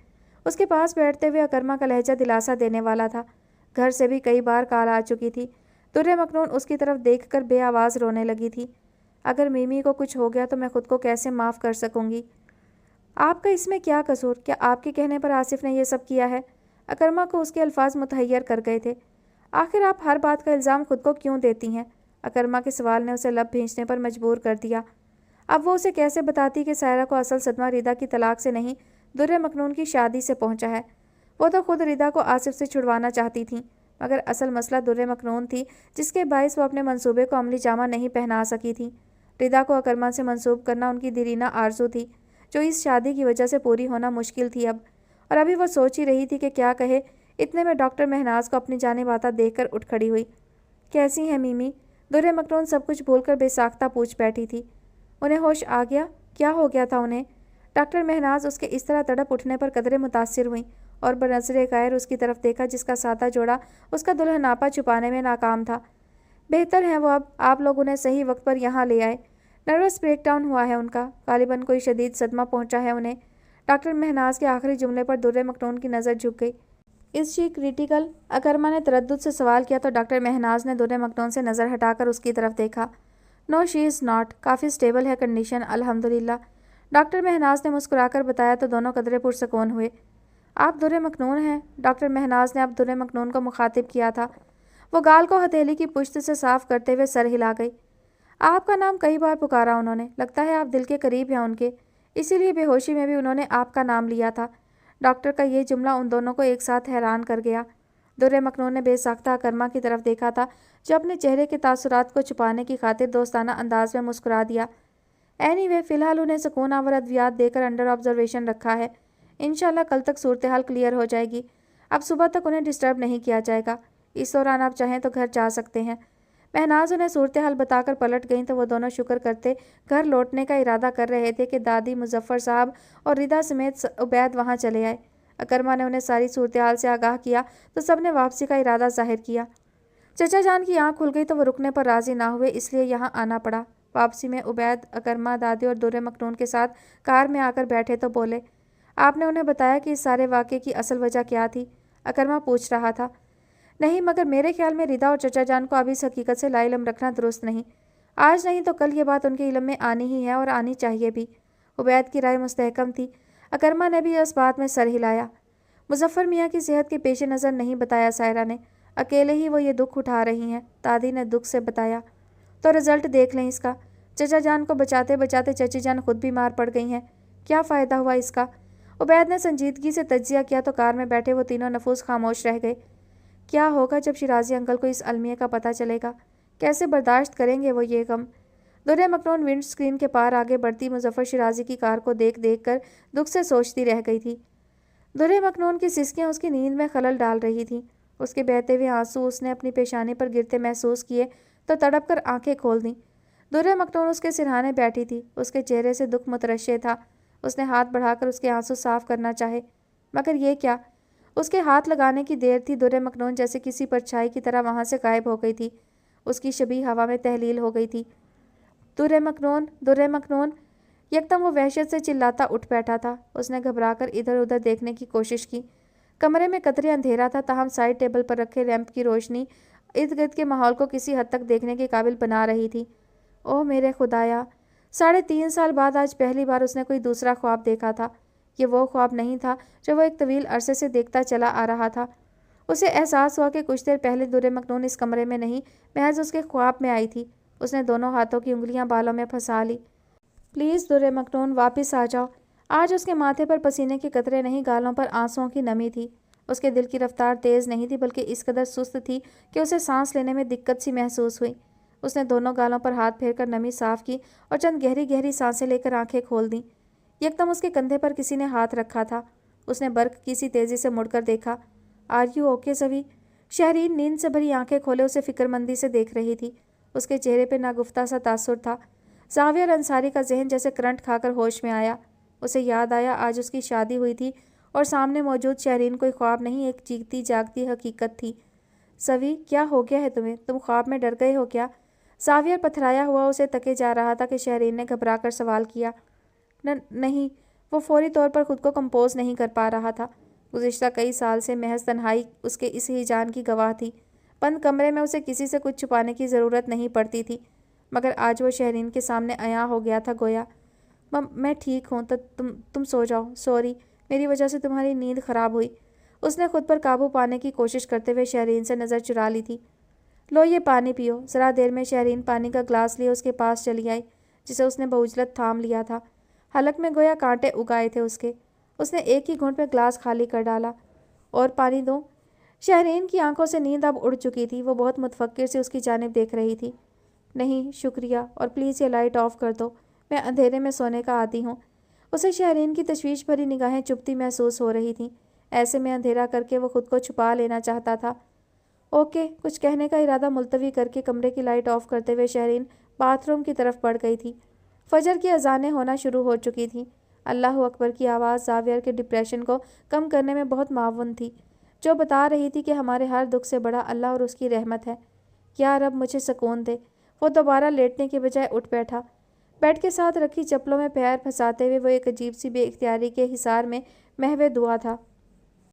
उसके पास बैठते हुए अकरमा का लहजा दिलासा देने वाला था। घर से भी कई बार कॉल आ चुकी थी। दुर्रे मखनून उसकी तरफ देखकर बेआवाज़ रोने लगी थी। अगर मिमी को कुछ हो गया तो मैं खुद को कैसे माफ़ कर सकूंगी। आपका इसमें क्या कसूर? क्या आपके कहने पर आसिफ ने यह सब किया है? अकरमा को उसके अल्फाज मुतहैयर कर गए थे। आखिर आप हर बात का इल्ज़ाम खुद को क्यों देती हैं? अकरमा के सवाल ने उसे लब भींचने पर मजबूर कर दिया। अब वो उसे कैसे बताती कि सायरा को असल सदमा रिदा की तलाक से नहीं, दुर्रे मखनून की शादी से पहुंचा है। वो तो खुद रिदा को आसिफ से छुड़वाना चाहती थीं, मगर असल मसला दुर्रे मखनून थी, जिसके बायस वो अपने मंसूबे को अमली जामा नहीं पहना सकी थी। रिदा को अकरमा से मंसूब करना उनकी दिरीना आरजू थी, जो इस शादी की वजह से पूरी होना मुश्किल थी अब। और अभी वो सोच ही रही थी कि क्या कहे, इतने में डॉक्टर महनाज को अपनी जानिब आता देखकर उठ खड़ी हुई। कैसी हैं मीमी? दुर्रे मखनून सब कुछ भूलकर बेसाख्ता पूछ बैठी थी। उन्हें होश आ गया? क्या हो गया था उन्हें? डॉक्टर महनाज उसके इस तरह तड़प उठने पर कदरे मुतासिर हुई और बनज़रे गैर उसकी तरफ देखा, जिसका सादा जोड़ा उसका दुल्हनापा छुपाने में नाकाम था। बेहतर है वो अब आप लोग उन्हें सही वक्त पर यहाँ ले आए। नर्वस ब्रेकडाउन हुआ है उनका, गालिबन कोई शदीद सदमा पहुंचा है उन्हें। डॉक्टर महनाज के आखिरी जुमले पर दुर्रे मखनून की नज़र झुक गई। इस शी क्रिटिकल? अकरमा ने तरद्दुद से सवाल किया तो डॉक्टर महनाज ने दुर्रे मखनून से नज़र हटाकर उसकी तरफ देखा। नो शी इज़ नॉट, काफ़ी स्टेबल है कंडीशन अल्हम्दुलिल्लाह, डॉक्टर महनाज ने मुस्कुराकर बताया तो दोनों कदरे पुरसकून हुए। आप दुर्रे मखनून हैं? डॉक्टर महनाज ने अब दुर्रे मखनून को मुखातिब किया था। वो गाल को हथेली की पुश्त से साफ करते हुए सर हिला गई। आपका नाम कई बार पुकारा उन्होंने, लगता है आप दिल के करीब हैं उनके, इसीलिए बेहोशी में भी उन्होंने आपका नाम लिया था। डॉक्टर का ये जुमला उन दोनों को एक साथ हैरान कर गया। दुर्रे मखनून ने बेसाख्ता अकरमा की तरफ देखा था, जो अपने चेहरे के तासुरात को छुपाने की खातिर दोस्ताना अंदाज में मुस्कुरा दिया। एनीवे, फ़िलहाल उन्हें सुकून आवर अद्वियात देकर अंडर ऑब्जर्वेशन रखा है। इंशाल्लाह कल तक सूरत हाल क्लियर हो जाएगी। अब सुबह तक उन्हें डिस्टर्ब नहीं किया जाएगा। इस दौरान आप चाहें तो घर जा सकते हैं। महनाज उन्हें सूरत हाल बताकर पलट गईं तो वो दोनों शुक्र करते घर लौटने का इरादा कर रहे थे कि दादी, मुजफ्फर साहब और रिदा समेत उबैद वहाँ चले आए। अकरमा ने उन्हें सारी सूरत हाल से आगाह किया तो सब ने वापसी का इरादा जाहिर किया। चचा जान की आँख खुल गई तो वो रुकने पर राजी ना हुए, इसलिए यहाँ आना पड़ा। वापसी में उबैद, अकरमा, दादी और दुर्रे मखनून के साथ कार में आकर बैठे तो बोले, आपने उन्हें बताया कि इस सारे वाक़े की असल वजह क्या थी? अकरमा पूछ रहा था। नहीं, मगर मेरे ख्याल में रिदा और चचा जान को अभी इस हकीकत से लाइलम रखना दुरुस्त नहीं। आज नहीं तो कल ये बात उनके इल्म में आनी ही है और आनी चाहिए भी। उबैद की राय मुस्तहकम थी। अकरमा ने भी इस बात में सर हिलाया। मुजफ्फर मियाँ की सेहत के पेश नज़र नहीं बताया सायरा ने, अकेले ही वो ये दुख उठा रही हैं। दादी ने दुख से बताया। तो रिज़ल्ट देख लें इसका। चचा जान को बचाते बचाते चची जान खुद बीमार पड़ गई हैं। क्या फ़ायदा हुआ इसका? उबैद ने संजीदगी से तज्जिया किया तो कार में बैठे वो तीनों नफूस खामोश रह गए। क्या होगा जब शिराजी अंकल को इस अलमिया का पता चलेगा? कैसे बर्दाश्त करेंगे वो ये गम? दुर्रे मखनून विंड स्क्रीन के पार आगे बढ़ती मुजफ्फर शिराजी की कार को देख देख कर दुख से सोचती रह गई थी। दुर्रे मखनून की सिसकियाँ उसकी नींद में खलल डाल रही थीं। उसके बहते हुए आंसू उसने अपनी पेशानी पर गिरते महसूस किए तो तड़प कर आंखें खोल दीं। दुर्रे मखनून उसके सिरहाने बैठी थी। उसके चेहरे से दुख मुतरश्शे था। उसने हाथ बढ़ाकर उसके आंसू साफ करना चाहे, मगर ये क्या? उसके हाथ लगाने की देर थी। दुर्रे मखनून जैसे किसी परछाई की तरह वहाँ से गायब हो गई थी। उसकी शबी हवा में तहलील हो गई थी। दुर्रे मखनून, दुर्रे मखनून! यकदम वो वहशत से चिल्लाता उठ बैठा था। उसने घबराकर इधर उधर देखने की कोशिश की। कमरे में कतरे अंधेरा था, ताहम साइड टेबल पर रखे लैंप की रोशनी इर्द गिर्द के माहौल को किसी हद तक देखने के काबिल बना रही थी। ओह मेरे खुदाया! 3.5 साल बाद आज पहली बार उसने कोई दूसरा ख्वाब देखा था। ये वो ख्वाब नहीं था जो वो एक तवील अरसे से देखता चला आ रहा था। उसे एहसास हुआ कि कुछ देर पहले दुर्रे मखनून इस कमरे में नहीं, महज उसके ख्वाब में आई थी। उसने दोनों हाथों की उंगलियां बालों में फंसा ली। प्लीज़ दुर्रे मखनून, वापस आ जाओ। आज उसके माथे पर पसीने के कतरे नहीं, गालों पर आंसुओं की नमी थी। उसके दिल की रफ्तार तेज़ नहीं थी, बल्कि इस कदर सुस्त थी कि उसे सांस लेने में दिक्कत सी महसूस हुई। उसने दोनों गालों पर हाथ फेरकर नमी साफ की और चंद गहरी गहरी सांसें लेकर आंखें खोल दीं। एकदम उसके कंधे पर किसी ने हाथ रखा था। उसने बर्क की सी तेज़ी से मुड़कर देखा। आर यू ओके सवी? शहरीन नींद से भरी आंखें खोले उसे फिक्रमंदी से देख रही थी। उसके चेहरे पर नागुफ्ता सा तासुर था। जावियर अंसारी का जहन जैसे करंट खाकर होश में आया। उसे याद आया आज उसकी शादी हुई थी और सामने मौजूद शहरीन कोई ख्वाब नहीं, एक जीती जागती हकीकत थी। सवी, क्या हो गया है तुम्हें? तुम ख्वाब में डर गए हो क्या? जावियर पथराया हुआ उसे तके जा रहा था कि शहरीन ने घबराकर सवाल किया। नहीं। वो फौरी तौर पर खुद को कंपोज नहीं कर पा रहा था। गुज़िश्ता कई साल से महज तन्हाई उसके इस हिजान की गवाह थी। बंद कमरे में उसे किसी से कुछ छुपाने की ज़रूरत नहीं पड़ती थी, मगर आज वो शहरीन के सामने अयां हो गया था। गोया मैं ठीक हूँ, तो तुम सो जाओ। सॉरी, मेरी वजह से तुम्हारी नींद ख़राब हुई। उसने खुद पर काबू पाने की कोशिश करते हुए शहरीन से नज़र चुरा ली थी। लो ये पानी पियो। ज़रा देर में शहरीन पानी का ग्लास लिए उसके पास चली आई, जिसे उसने बहुजलत थाम लिया था। हलक में गोया कांटे उगाए थे उसके। उसने एक ही घूंट में ग्लास खाली कर डाला। اور پانی دو۔ شہرین کی آنکھوں سے نیند اب اڑ چکی تھی، وہ بہت متفکر سے اس کی جانب دیکھ رہی تھی۔ نہیں شکریہ، اور پلیز یہ لائٹ آف کر دو، میں اندھیرے میں سونے کا عادی ہوں۔ اسے شہرین کی تشویش بھری نگاہیں چبھتی محسوس ہو رہی تھیں، ایسے میں اندھیرا کر کے وہ خود کو چھپا لینا چاہتا تھا۔ اوکے، کچھ کہنے کا ارادہ ملتوی کر کے کمرے کی لائٹ آف کرتے ہوئے شہرین باتھ روم کی طرف بڑھ گئی تھی۔ فجر کی اذانیں ہونا شروع ہو چکی تھیں۔ اللہ اکبر کی آواز زاویہ کے ڈپریشن کو کم کرنے میں بہت معاون تھی، جو بتا رہی تھی کہ ہمارے ہر دکھ سے بڑا اللہ اور اس کی رحمت ہے۔ یا رب مجھے سکون دے۔ وہ دوبارہ لیٹنے کے بجائے اٹھ بیٹھا۔ بیڈ کے ساتھ رکھی چپلوں میں پیر پھنساتے ہوئے وہ ایک عجیب سی بے اختیاری کے حصار میں محو دعا تھا۔